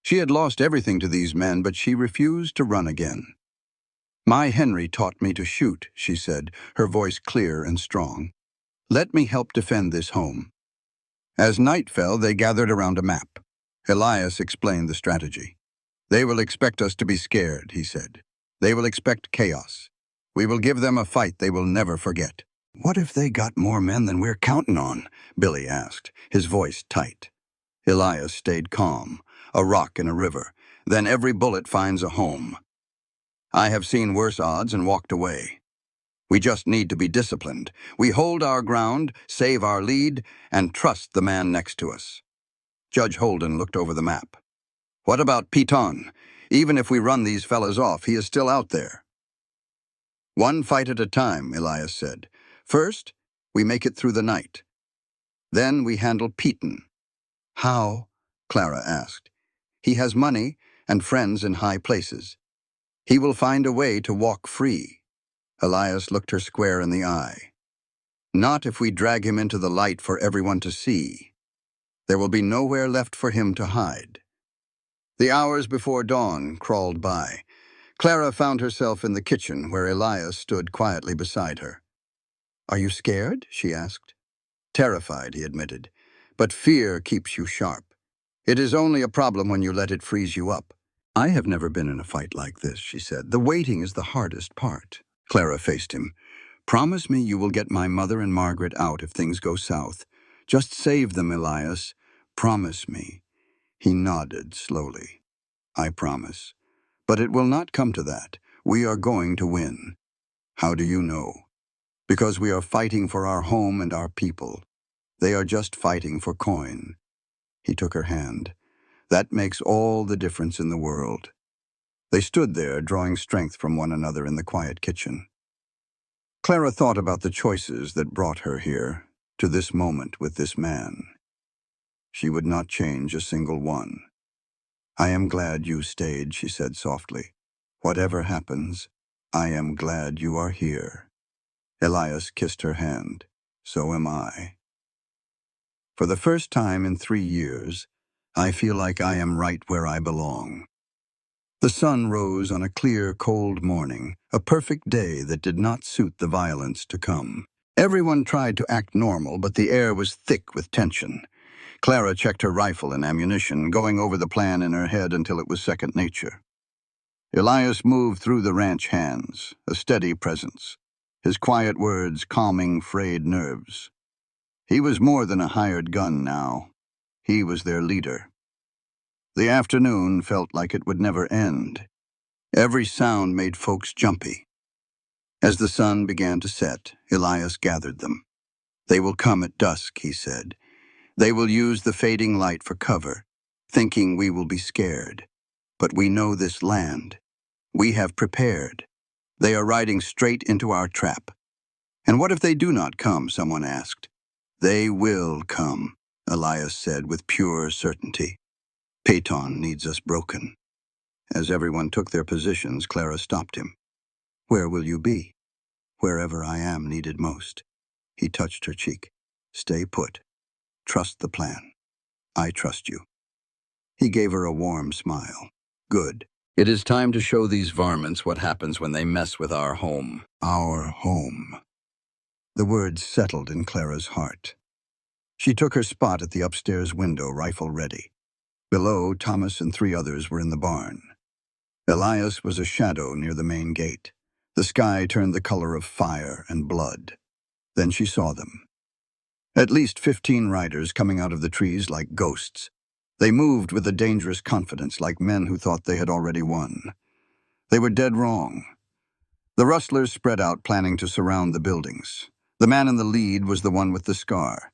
She had lost everything to these men, but she refused to run again. "My Henry taught me to shoot," she said, her voice clear and strong. "Let me help defend this home." As night fell, they gathered around a map. Elias explained the strategy. "They will expect us to be scared," he said. "They will expect chaos. We will give them a fight they will never forget." "What if they got more men than we're counting on?" Billy asked, his voice tight. Elias stayed calm, a rock in a river. "Then every bullet finds a home. I have seen worse odds and walked away. We just need to be disciplined. We hold our ground, save our lead, and trust the man next to us." Judge Holden looked over the map. "What about Piton? Even if we run these fellas off, he is still out there." "One fight at a time," Elias said. "First, we make it through the night. Then we handle Piton." "How?" Clara asked. "He has money and friends in high places. He will find a way to walk free." Elias looked her square in the eye. "Not if we drag him into the light for everyone to see. There will be nowhere left for him to hide." The hours before dawn crawled by. Clara found herself in the kitchen where Elias stood quietly beside her. "Are you scared?" she asked. "Terrified," he admitted. "But fear keeps you sharp. It is only a problem when you let it freeze you up." "I have never been in a fight like this," she said. "The waiting is the hardest part." Clara faced him. "Promise me you will get my mother and Margaret out if things go south. Just save them, Elias. Promise me." He nodded slowly. "I promise. But it will not come to that. We are going to win." "How do you know?" "Because we are fighting for our home and our people. They are just fighting for coin." He took her hand. "That makes all the difference in the world." They stood there, drawing strength from one another in the quiet kitchen. Clara thought about the choices that brought her here, to this moment with this man. She would not change a single one. "I am glad you stayed," she said softly. "Whatever happens, I am glad you are here." Elias kissed her hand. "So am I." For the first time in 3 years, I feel like I am right where I belong. The sun rose on a clear, cold morning, a perfect day that did not suit the violence to come. Everyone tried to act normal, but the air was thick with tension. Clara checked her rifle and ammunition, going over the plan in her head until it was second nature. Elias moved through the ranch hands, a steady presence, his quiet words calming frayed nerves. He was more than a hired gun now. He was their leader. The afternoon felt like it would never end. Every sound made folks jumpy. As the sun began to set, Elias gathered them. "They will come at dusk," he said. "They will use the fading light for cover, thinking we will be scared. But we know this land. We have prepared. They are riding straight into our trap." "And what if they do not come?" someone asked. "They will come," Elias said with pure certainty. "Peyton needs us broken." As everyone took their positions, Clara stopped him. "Where will you be?" "Wherever I am needed most." He touched her cheek. "Stay put. Trust the plan. I trust you." He gave her a warm smile. "Good. It is time to show these varmints what happens when they mess with our home." Our home. The words settled in Clara's heart. She took her spot at the upstairs window, rifle ready. Below, Thomas and 3 others were in the barn. Elias was a shadow near the main gate. The sky turned the color of fire and blood. Then she saw them. At least 15 riders coming out of the trees like ghosts. They moved with a dangerous confidence, like men who thought they had already won. They were dead wrong. The rustlers spread out, planning to surround the buildings. The man in the lead was the one with the scar.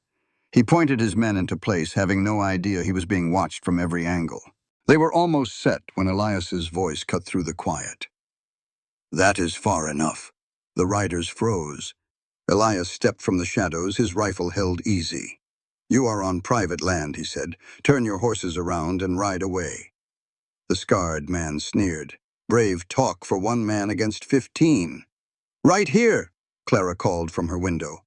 He pointed his men into place, having no idea he was being watched from every angle. They were almost set when Elias's voice cut through the quiet. "That is far enough." The riders froze. Elias stepped from the shadows, his rifle held easy. "You are on private land," he said. "Turn your horses around and ride away." The scarred man sneered. "Brave talk for one man against 15. "Right here," Clara called from her window.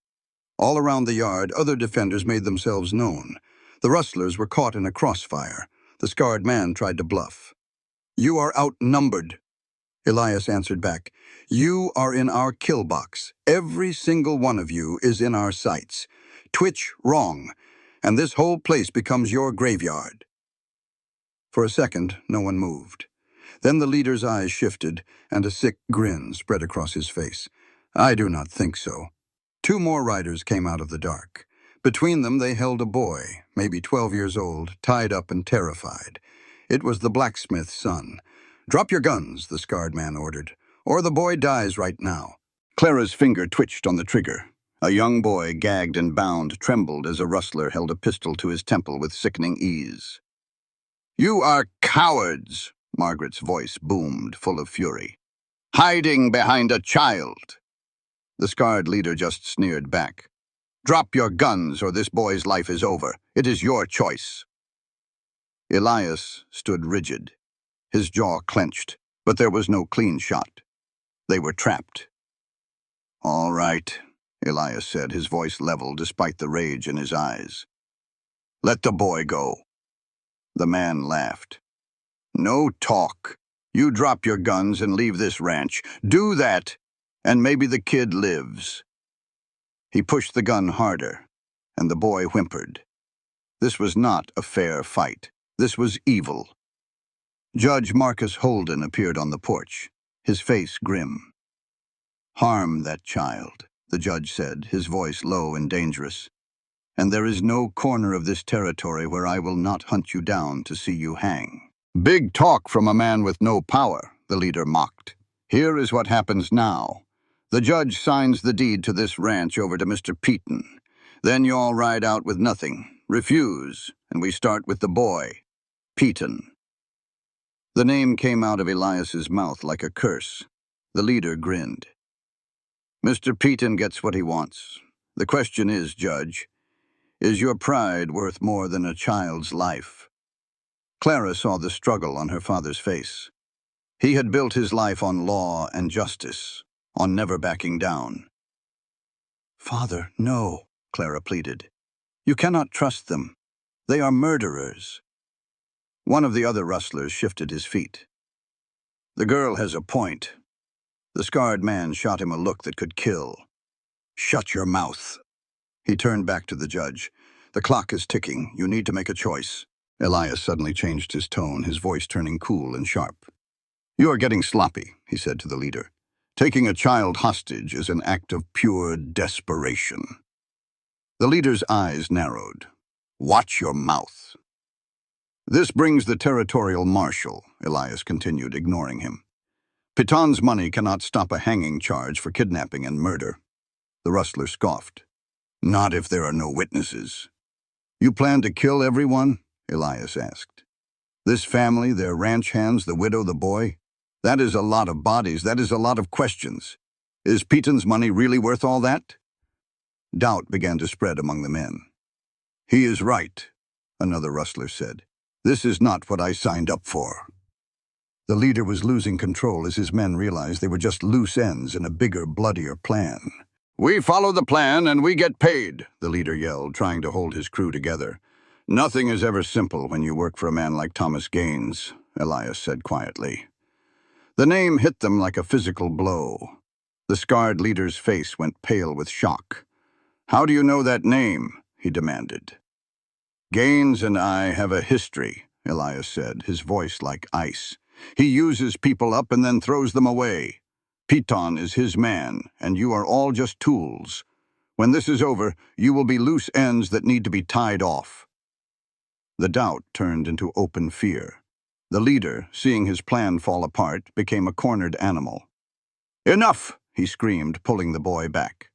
All around the yard, other defenders made themselves known. The rustlers were caught in a crossfire. The scarred man tried to bluff. "You are outnumbered," Elias answered back. "You are in our kill box. Every single one of you is in our sights. Twitch wrong, and this whole place becomes your graveyard." For a second, no one moved. Then the leader's eyes shifted, and a sick grin spread across his face. "I do not think so." 2 more riders came out of the dark. Between them they held a boy, maybe 12 years old, tied up and terrified. It was the blacksmith's son. "Drop your guns," the scarred man ordered, "or the boy dies right now." Clara's finger twitched on the trigger. A young boy, gagged and bound, trembled as a rustler held a pistol to his temple with sickening ease. "You are cowards," Margaret's voice boomed, full of fury. "Hiding behind a child." The scarred leader just sneered back. "Drop your guns or this boy's life is over. It is your choice." Elias stood rigid. His jaw clenched, but there was no clean shot. They were trapped. "All right," Elias said, his voice level despite the rage in his eyes. "Let the boy go." The man laughed. "No talk. You drop your guns and leave this ranch. Do that, and maybe the kid lives." He pushed the gun harder, and the boy whimpered. This was not a fair fight. This was evil. Judge Marcus Holden appeared on the porch, his face grim. "Harm that child," the judge said, his voice low and dangerous. "And there is no corner of this territory where I will not hunt you down to see you hang." "Big talk from a man with no power," the leader mocked. "Here is what happens now. The judge signs the deed to this ranch over to Mr. Peyton. Then you all ride out with nothing. Refuse, and we start with the boy, Peyton." The name came out of Elias's mouth like a curse. The leader grinned. "Mr. Peyton gets what he wants. The question is, Judge, is your pride worth more than a child's life?" Clara saw the struggle on her father's face. He had built his life on law and justice, on never backing down. "Father, no," Clara pleaded. "You cannot trust them. They are murderers." One of the other rustlers shifted his feet. The girl has a point. The scarred man shot him a look that could kill. Shut your mouth. He turned back to the judge. The clock is ticking. You need to make a choice. Elias suddenly changed his tone, his voice turning cool and sharp. You are getting sloppy, he said to the leader. Taking a child hostage is an act of pure desperation. The leader's eyes narrowed. Watch your mouth. This brings the territorial marshal, Elias continued, ignoring him. Piton's money cannot stop a hanging charge for kidnapping and murder. The rustler scoffed. Not if there are no witnesses. You plan to kill everyone? Elias asked. This family, their ranch hands, the widow, the boy? That is a lot of bodies, that is a lot of questions. Is Piton's money really worth all that? Doubt began to spread among the men. He is right, another rustler said. This is not what I signed up for. The leader was losing control as his men realized they were just loose ends in a bigger, bloodier plan. We follow the plan and we get paid, the leader yelled, trying to hold his crew together. Nothing is ever simple when you work for a man like Thomas Gaines, Elias said quietly. The name hit them like a physical blow. The scarred leader's face went pale with shock. How do you know that name? He demanded. Gaines and I have a history, Elias said, his voice like ice. He uses people up and then throws them away. Piton is his man, and you are all just tools. When this is over, you will be loose ends that need to be tied off. The doubt turned into open fear. The leader, seeing his plan fall apart, became a cornered animal. Enough, he screamed, pulling the boy back.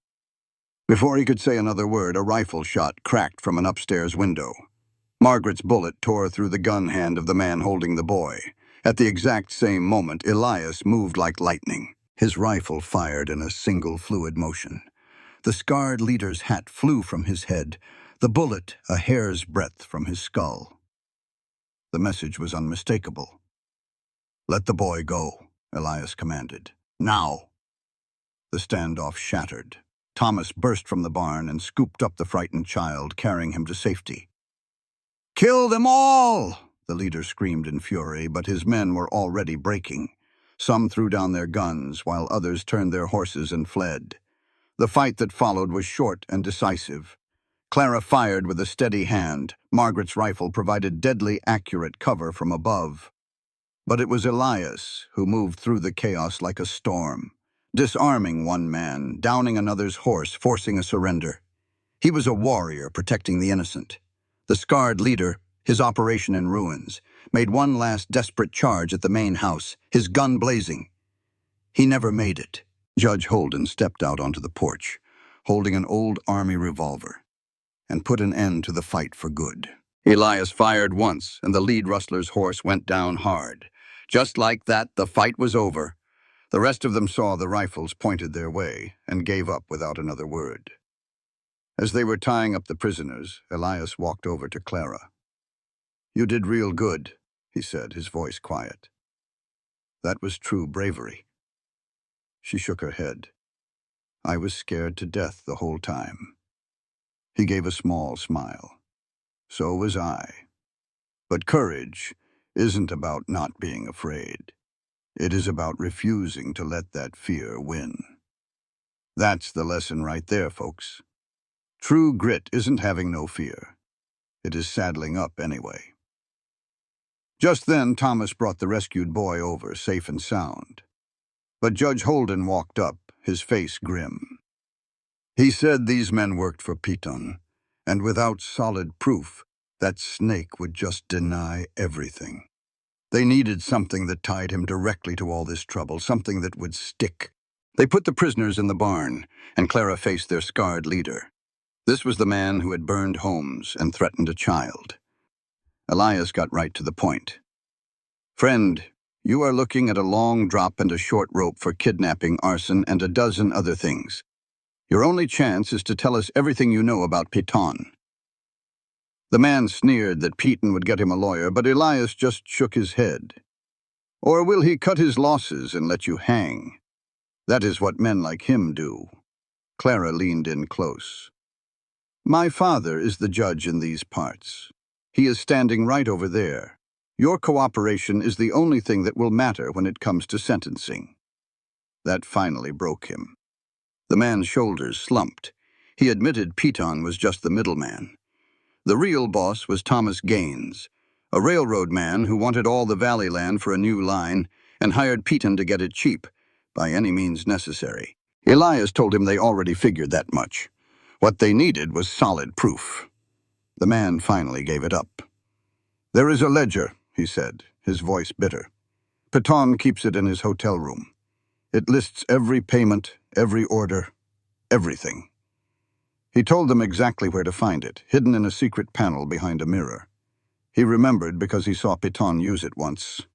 Before he could say another word, a rifle shot cracked from an upstairs window. Margaret's bullet tore through the gun hand of the man holding the boy. At the exact same moment, Elias moved like lightning. His rifle fired in a single fluid motion. The scarred leader's hat flew from his head, the bullet a hair's breadth from his skull. The message was unmistakable. Let the boy go, Elias commanded. Now! The standoff shattered. Thomas burst from the barn and scooped up the frightened child, carrying him to safety. Kill them all! The leader screamed in fury, but his men were already breaking. Some threw down their guns, while others turned their horses and fled. The fight that followed was short and decisive. Clara fired with a steady hand. Margaret's rifle provided deadly accurate cover from above. But it was Elias who moved through the chaos like a storm, disarming one man, downing another's horse, forcing a surrender. He was a warrior protecting the innocent. The scarred leader, his operation in ruins, made one last desperate charge at the main house, his gun blazing. He never made it. Judge Holden stepped out onto the porch, holding an old army revolver, and put an end to the fight for good. Elias fired once, and the lead rustler's horse went down hard. Just like that, the fight was over. The rest of them saw the rifles pointed their way and gave up without another word. As they were tying up the prisoners, Elias walked over to Clara. You did real good, he said, his voice quiet. That was true bravery. She shook her head. I was scared to death the whole time. He gave a small smile. So was I. But courage isn't about not being afraid. It is about refusing to let that fear win. That's the lesson right there, folks. True grit isn't having no fear. It is saddling up anyway. Just then, Thomas brought the rescued boy over, safe and sound. But Judge Holden walked up, his face grim. He said these men worked for Piton, and without solid proof, that snake would just deny everything. They needed something that tied him directly to all this trouble, something that would stick. They put the prisoners in the barn, and Clara faced their scarred leader. This was the man who had burned homes and threatened a child. Elias got right to the point. Friend, you are looking at a long drop and a short rope for kidnapping, arson, and a dozen other things. Your only chance is to tell us everything you know about Piton. The man sneered that Piton would get him a lawyer, but Elias just shook his head. Or will he cut his losses and let you hang? That is what men like him do. Clara leaned in close. My father is the judge in these parts. He is standing right over there. Your cooperation is the only thing that will matter when it comes to sentencing." That finally broke him. The man's shoulders slumped. He admitted Piton was just the middleman. The real boss was Thomas Gaines, a railroad man who wanted all the valley land for a new line and hired Piton to get it cheap, by any means necessary. Elias told him they already figured that much. What they needed was solid proof. The man finally gave it up. "There is a ledger," he said, his voice bitter. "Piton keeps it in his hotel room. It lists every payment, every order, everything." He told them exactly where to find it, hidden in a secret panel behind a mirror. He remembered because he saw Piton use it once.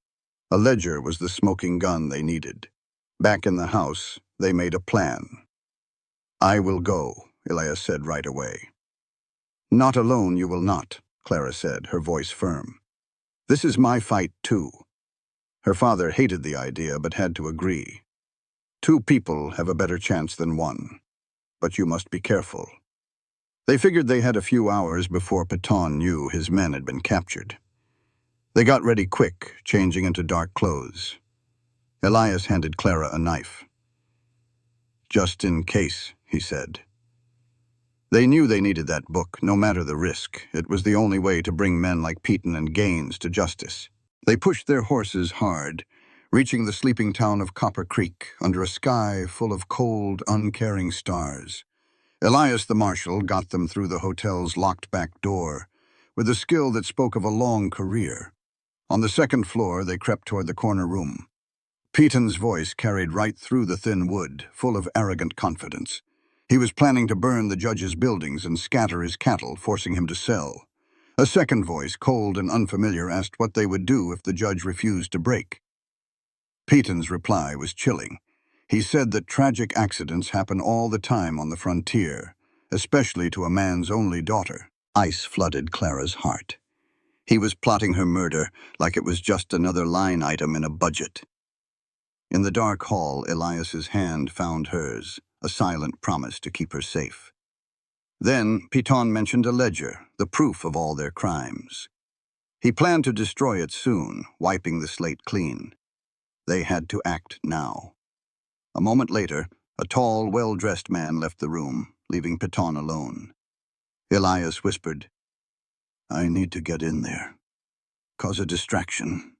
A ledger was the smoking gun they needed. Back in the house, they made a plan. "I will go," Elias said right away. "Not alone you will not," Clara said, her voice firm. "This is my fight, too." Her father hated the idea but had to agree. "Two people have a better chance than one, but you must be careful." They figured they had a few hours before Piton knew his men had been captured. They got ready quick, changing into dark clothes. Elias handed Clara a knife. "Just in case," he said. They knew they needed that book, no matter the risk. It was the only way to bring men like Piton and Gaines to justice. They pushed their horses hard, reaching the sleeping town of Copper Creek under a sky full of cold, uncaring stars. Elias the marshal got them through the hotel's locked back door, with a skill that spoke of a long career. On the second floor, they crept toward the corner room. Piton's voice carried right through the thin wood, full of arrogant confidence. He was planning to burn the judge's buildings and scatter his cattle, forcing him to sell. A second voice, cold and unfamiliar, asked what they would do if the judge refused to break. Piton's reply was chilling. He said that tragic accidents happen all the time on the frontier, especially to a man's only daughter. Ice flooded Clara's heart. He was plotting her murder like it was just another line item in a budget. In the dark hall, Elias's hand found hers, a silent promise to keep her safe. Then Piton mentioned a ledger, the proof of all their crimes. He planned to destroy it soon, wiping the slate clean. They had to act now. A moment later, a tall, well-dressed man left the room, leaving Piton alone. Elias whispered, "I need to get in there. Cause a distraction."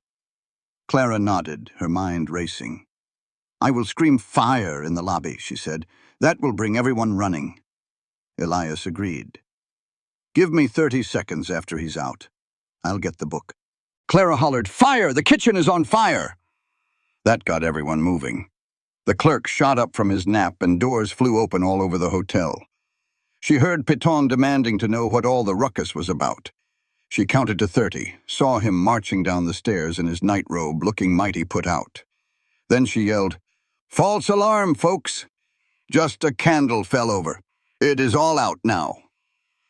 Clara nodded, her mind racing. "I will scream fire in the lobby," she said. "That will bring everyone running." Elias agreed. "Give me 30 seconds after he's out. I'll get the book." Clara hollered, "Fire! The kitchen is on fire!" That got everyone moving. The clerk shot up from his nap and doors flew open all over the hotel. She heard Piton demanding to know what all the ruckus was about. She counted to 30, saw him marching down the stairs in his nightrobe, looking mighty put out. Then she yelled, "False alarm, folks! Just a candle fell over. It is all out now."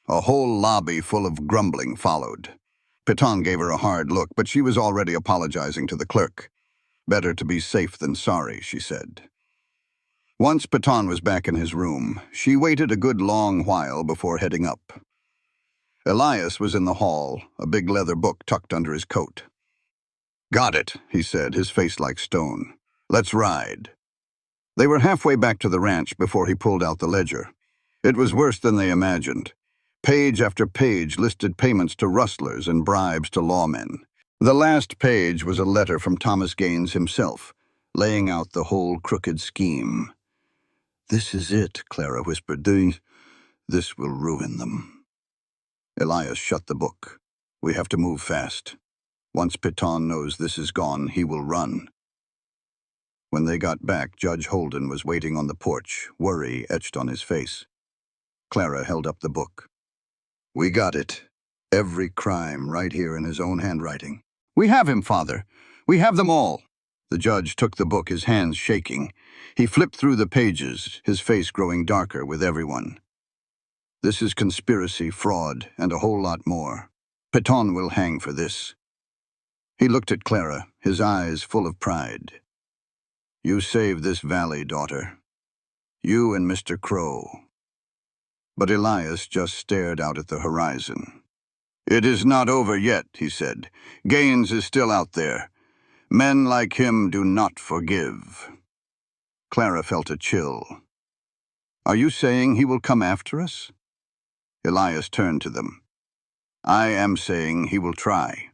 A whole lobby full of grumbling followed. Piton gave her a hard look, but she was already apologizing to the clerk. "Better to be safe than sorry," she said. Once Piton was back in his room, she waited a good long while before heading up. Elias was in the hall, a big leather book tucked under his coat. "Got it," he said, his face like stone. "Let's ride." They were halfway back to the ranch before he pulled out the ledger. It was worse than they imagined. Page after page listed payments to rustlers and bribes to lawmen. The last page was a letter from Thomas Gaines himself, laying out the whole crooked scheme. "This is it," Clara whispered. "This will ruin them." Elias shut the book. "We have to move fast. Once Piton knows this is gone, he will run." When they got back, Judge Holden was waiting on the porch, worry etched on his face. Clara held up the book. "We got it. Every crime right here in his own handwriting." "We have him, Father. We have them all." The judge took the book, his hands shaking. He flipped through the pages, his face growing darker with every one. "This is conspiracy, fraud, and a whole lot more. Piton will hang for this." He looked at Clara, his eyes full of pride. "You saved this valley, daughter. You and Mr. Crow." But Elias just stared out at the horizon. "It is not over yet," he said. "Gaines is still out there. Men like him do not forgive." Clara felt a chill. "Are you saying he will come after us?" Elias turned to them. "I am saying he will try.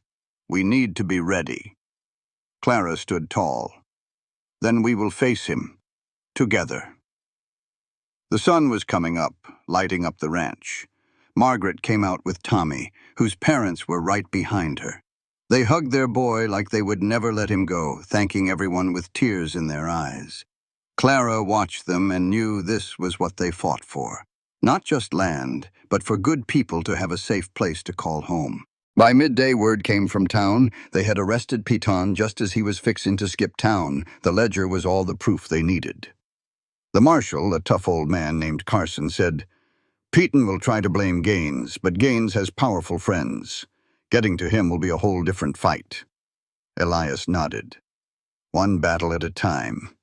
We need to be ready." Clara stood tall. "Then we will face him, together." The sun was coming up, lighting up the ranch. Margaret came out with Tommy, whose parents were right behind her. They hugged their boy like they would never let him go, thanking everyone with tears in their eyes. Clara watched them and knew this was what they fought for. Not just land, but for good people to have a safe place to call home. By midday, word came from town. They had arrested Piton just as he was fixing to skip town. The ledger was all the proof they needed. The marshal, a tough old man named Carson, said, "Piton will try to blame Gaines, but Gaines has powerful friends. Getting to him will be a whole different fight." Elias nodded. "One battle at a time."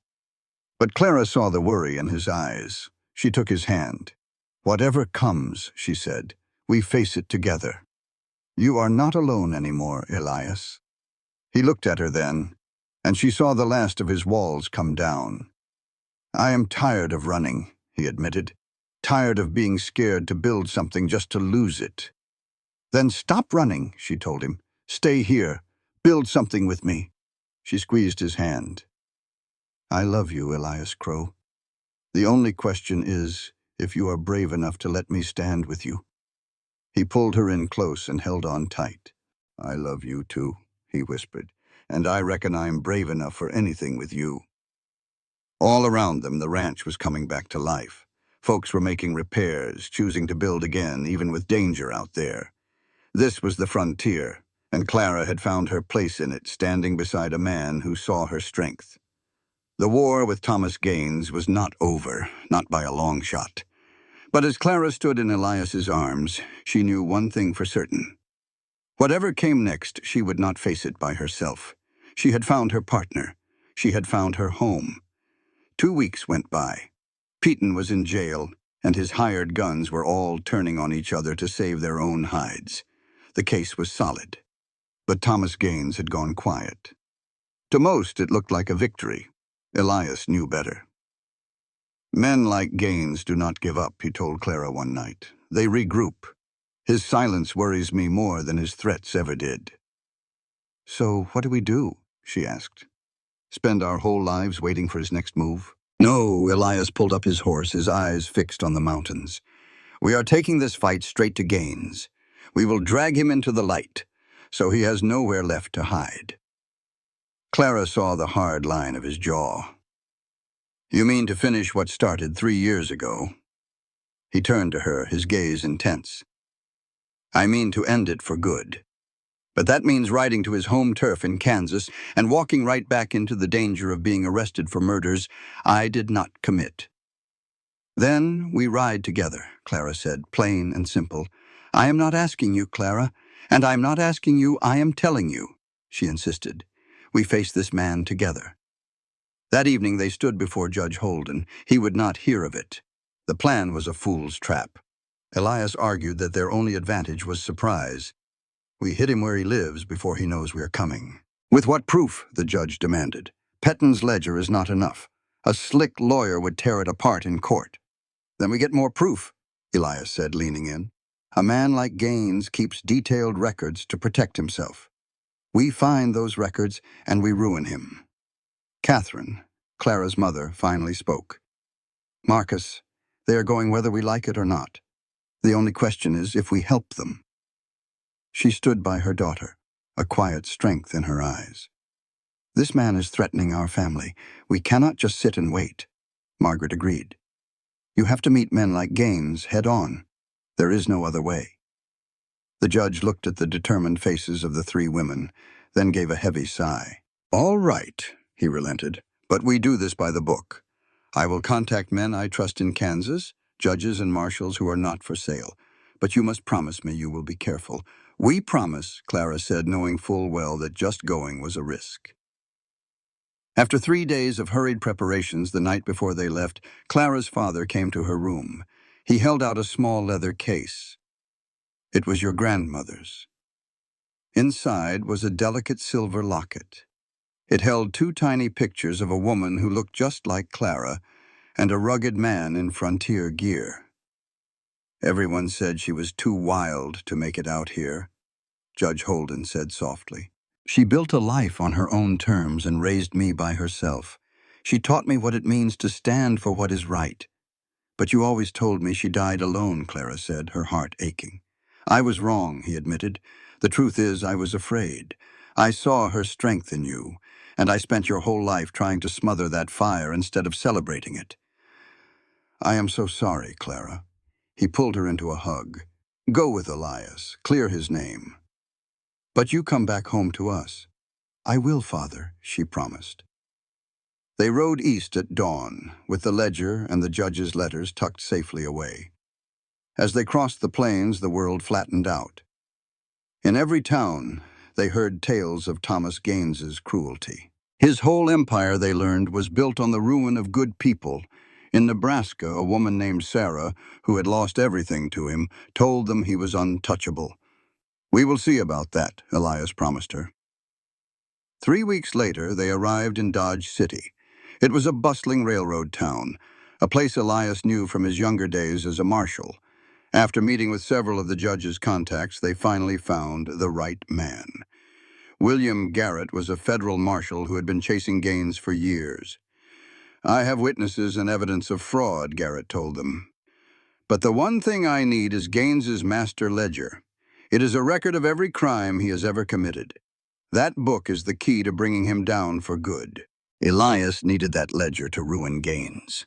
But Clara saw the worry in his eyes. She took his hand. "Whatever comes," she said, "we face it together. You are not alone anymore, Elias." He looked at her then, and she saw the last of his walls come down. "I am tired of running," he admitted. "Tired of being scared to build something just to lose it." "Then stop running," she told him. "Stay here. Build something with me." She squeezed his hand. "I love you, Elias Crow. The only question is if you are brave enough to let me stand with you." He pulled her in close and held on tight. "I love you too," he whispered, "and I reckon I'm brave enough for anything with you." All around them, the ranch was coming back to life. Folks were making repairs, choosing to build again, even with danger out there. This was the frontier, and Clara had found her place in it, standing beside a man who saw her strength. The war with Thomas Gaines was not over, not by a long shot. But as Clara stood in Elias's arms, she knew one thing for certain. Whatever came next, she would not face it by herself. She had found her partner. She had found her home. 2 weeks went by. Piton was in jail, and his hired guns were all turning on each other to save their own hides. The case was solid. But Thomas Gaines had gone quiet. To most, it looked like a victory. Elias knew better. "Men like Gaines do not give up," he told Clara one night. "They regroup. His silence worries me more than his threats ever did." "So what do we do?" she asked. "Spend our whole lives waiting for his next move?" "No," Elias pulled up his horse, his eyes fixed on the mountains. "We are taking this fight straight to Gaines. We will drag him into the light, so he has nowhere left to hide." Clara saw the hard line of his jaw. "You mean to finish what started 3 years ago?" He turned to her, his gaze intense. "I mean to end it for good. But that means riding to his home turf in Kansas and walking right back into the danger of being arrested for murders I did not commit." "Then we ride together," Clara said, plain and simple. "I am not asking you, Clara, and I am not asking you, I am telling you," she insisted. "We face this man together." That evening they stood before Judge Holden. He would not hear of it. The plan was a fool's trap. Elias argued that their only advantage was surprise. "We hit him where he lives before he knows we are coming." "With what proof?" the judge demanded. "Petton's ledger is not enough. A slick lawyer would tear it apart in court." "Then we get more proof," Elias said, leaning in. "A man like Gaines keeps detailed records to protect himself. We find those records and we ruin him." Catherine, Clara's mother, finally spoke. "Marcus, they are going whether we like it or not. The only question is if we help them." She stood by her daughter, a quiet strength in her eyes. "This man is threatening our family. We cannot just sit and wait." Margaret agreed. "You have to meet men like Gaines head on. There is no other way." The judge looked at the determined faces of the 3 women, then gave a heavy sigh. "All right," he relented, "but we do this by the book. I will contact men I trust in Kansas, judges and marshals who are not for sale. But you must promise me you will be careful." "We promise," Clara said, knowing full well that just going was a risk. After 3 days of hurried preparations the night before they left, Clara's father came to her room. He held out a small leather case. It was your grandmother's. Inside was a delicate silver locket. It held two tiny pictures of a woman who looked just like Clara and a rugged man in frontier gear. Everyone said she was too wild to make it out here, Judge Holden said softly. She built a life on her own terms and raised me by herself. She taught me what it means to stand for what is right. But you always told me she died alone, Clara said, her heart aching. I was wrong, he admitted. The truth is, I was afraid. I saw her strength in you, and I spent your whole life trying to smother that fire instead of celebrating it. I am so sorry, Clara. He pulled her into a hug. Go with Elias, clear his name. But you come back home to us. I will, Father, she promised. They rode east at dawn, with the ledger and the judge's letters tucked safely away. As they crossed the plains, the world flattened out. In every town, they heard tales of Thomas Gaines's cruelty. His whole empire, they learned, was built on the ruin of good people. In Nebraska, a woman named Sarah, who had lost everything to him, told them he was untouchable. We will see about that, Elias promised her. 3 weeks later, they arrived in Dodge City. It was a bustling railroad town, a place Elias knew from his younger days as a marshal. After meeting with several of the judge's contacts, they finally found the right man. William Garrett was a federal marshal who had been chasing Gaines for years. I have witnesses and evidence of fraud, Garrett told them. But the one thing I need is Gaines's master ledger. It is a record of every crime he has ever committed. That book is the key to bringing him down for good. Elias needed that ledger to ruin Gaines.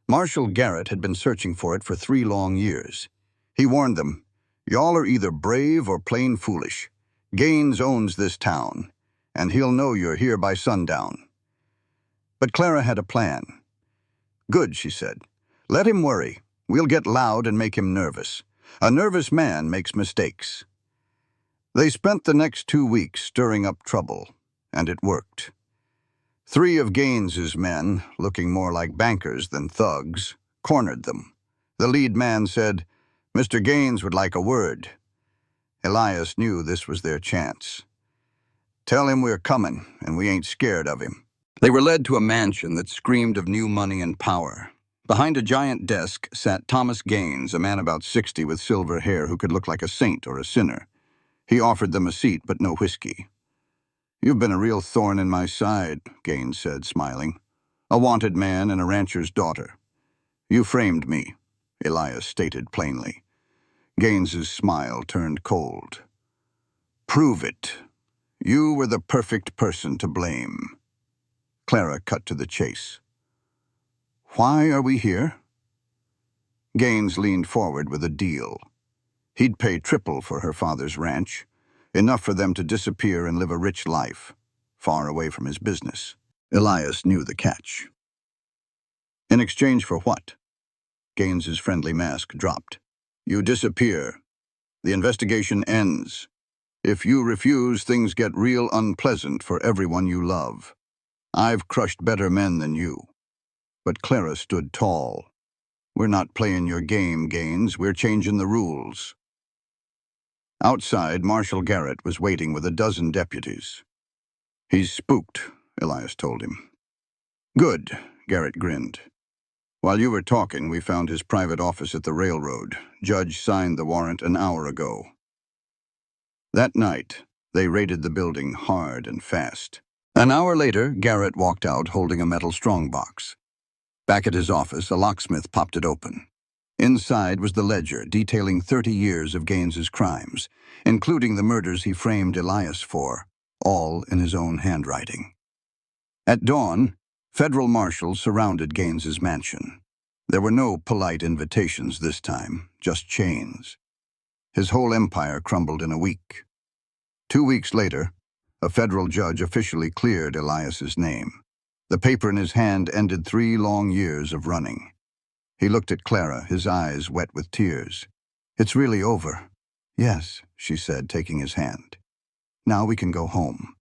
Marshal Garrett had been searching for it for 3 long years. He warned them, "Y'all are either brave or plain foolish. Gaines owns this town, and he'll know you're here by sundown." But Clara had a plan. "Good," she said. "Let him worry. We'll get loud and make him nervous. A nervous man makes mistakes." They spent the next 2 weeks stirring up trouble, and it worked. 3 of Gaines's men, looking more like bankers than thugs, cornered them. The lead man said, "Mr. Gaines would like a word." Elias knew this was their chance. "Tell him we're coming, and we ain't scared of him." They were led to a mansion that screamed of new money and power. Behind a giant desk sat Thomas Gaines, a man about 60 with silver hair who could look like a saint or a sinner. He offered them a seat, but no whiskey. "You've been a real thorn in my side," Gaines said, smiling. "A wanted man and a rancher's daughter." "You framed me," Elias stated plainly. Gaines's smile turned cold. "Prove it. You were the perfect person to blame." Clara cut to the chase. "Why are we here?" Gaines leaned forward with a deal. He'd pay triple for her father's ranch, enough for them to disappear and live a rich life, far away from his business. Elias knew the catch. "In exchange for what?" Gaines's friendly mask dropped. "You disappear. The investigation ends. If you refuse, things get real unpleasant for everyone you love. I've crushed better men than you." But Clara stood tall. "We're not playing your game, Gaines. We're changing the rules." Outside, Marshal Garrett was waiting with a dozen deputies. "He's spooked," Elias told him. "Good," Garrett grinned. "While you were talking, we found his private office at the railroad. Judge signed the warrant an hour ago." That night, they raided the building hard and fast. An hour later, Garrett walked out holding a metal strongbox. Back at his office, a locksmith popped it open. Inside was the ledger detailing 30 years of Gaines's crimes, including the murders he framed Elias for, all in his own handwriting. At dawn, federal marshals surrounded Gaines's mansion. There were no polite invitations this time, just chains. His whole empire crumbled in a week. 2 weeks later, a federal judge officially cleared Elias's name. The paper in his hand ended 3 long years of running. He looked at Clara, his eyes wet with tears. "It's really over." "Yes," she said, taking his hand. "Now we can go home."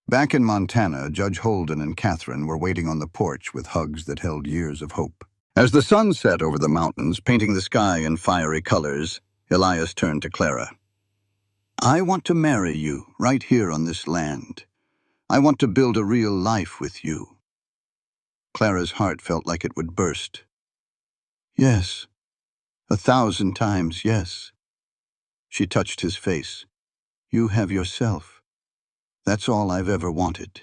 Back in Montana, Judge Holden and Catherine were waiting on the porch with hugs that held years of hope. As the sun set over the mountains, painting the sky in fiery colors, Elias turned to Clara. I want to marry you, right here on this land. I want to build a real life with you. Clara's heart felt like it would burst. Yes, 1,000 times yes. She touched his face. You have yourself. That's all I've ever wanted.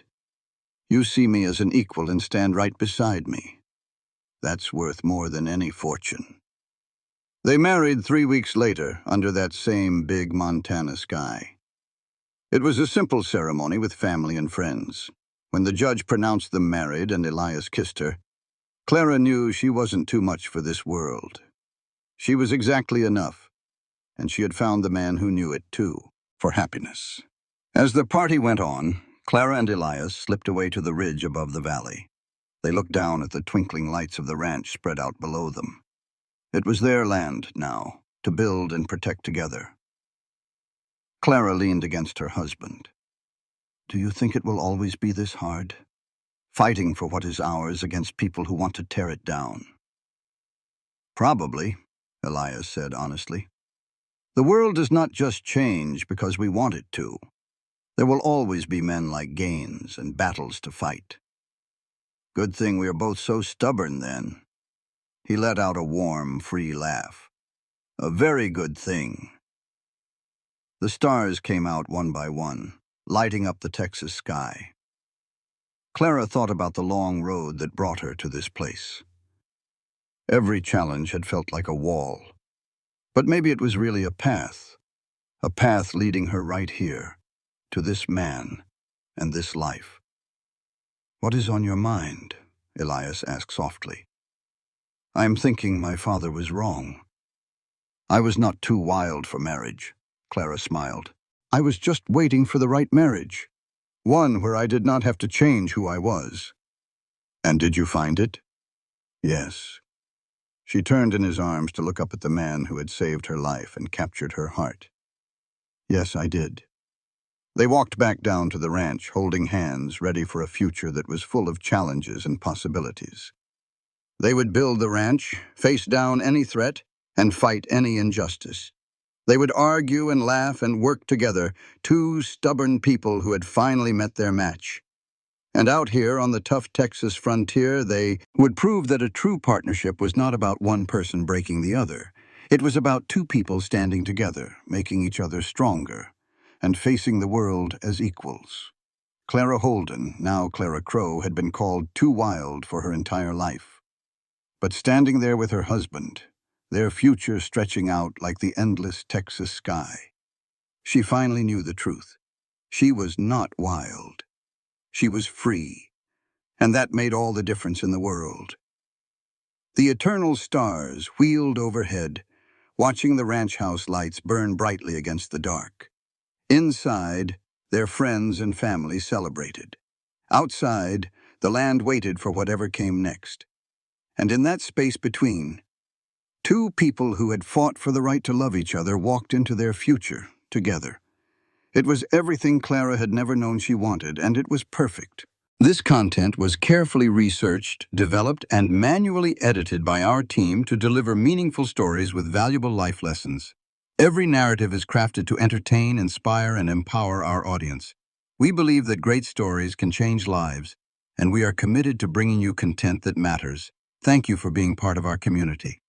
You see me as an equal and stand right beside me. That's worth more than any fortune. They married 3 weeks later under that same big Montana sky. It was a simple ceremony with family and friends. When the judge pronounced them married and Elias kissed her, Clara knew she wasn't too much for this world. She was exactly enough, and she had found the man who knew it too, for happiness. As the party went on, Clara and Elias slipped away to the ridge above the valley. They looked down at the twinkling lights of the ranch spread out below them. It was their land now, to build and protect together. Clara leaned against her husband. Do you think it will always be this hard? Fighting for what is ours against people who want to tear it down. Probably, Elias said honestly. The world does not just change because we want it to. There will always be men like Gaines and battles to fight. Good thing we are both so stubborn then. He let out a warm, free laugh. A very good thing. The stars came out one by one, lighting up the Texas sky. Clara thought about the long road that brought her to this place. Every challenge had felt like a wall. But maybe it was really a path leading her right here, to this man and this life. What is on your mind? Elias asked softly. I am thinking my father was wrong. I was not too wild for marriage, Clara smiled. I was just waiting for the right marriage. One where I did not have to change who I was. And did you find it? Yes. She turned in his arms to look up at the man who had saved her life and captured her heart. Yes, I did. They walked back down to the ranch, holding hands, ready for a future that was full of challenges and possibilities. They would build the ranch, face down any threat, and fight any injustice. They would argue and laugh and work together, two stubborn people who had finally met their match. And out here on the tough Texas frontier, they would prove that a true partnership was not about one person breaking the other. It was about two people standing together, making each other stronger, and facing the world as equals. Clara Holden, now Clara Crow, had been called too wild for her entire life. But standing there with her husband, their future stretching out like the endless Texas sky, she finally knew the truth. She was not wild. She was free, and that made all the difference in the world. The eternal stars wheeled overhead, watching the ranch house lights burn brightly against the dark. Inside, their friends and family celebrated. Outside, the land waited for whatever came next. And in that space between, two people who had fought for the right to love each other walked into their future together. It was everything Clara had never known she wanted, and it was perfect. This content was carefully researched, developed, and manually edited by our team to deliver meaningful stories with valuable life lessons. Every narrative is crafted to entertain, inspire, and empower our audience. We believe that great stories can change lives, and we are committed to bringing you content that matters. Thank you for being part of our community.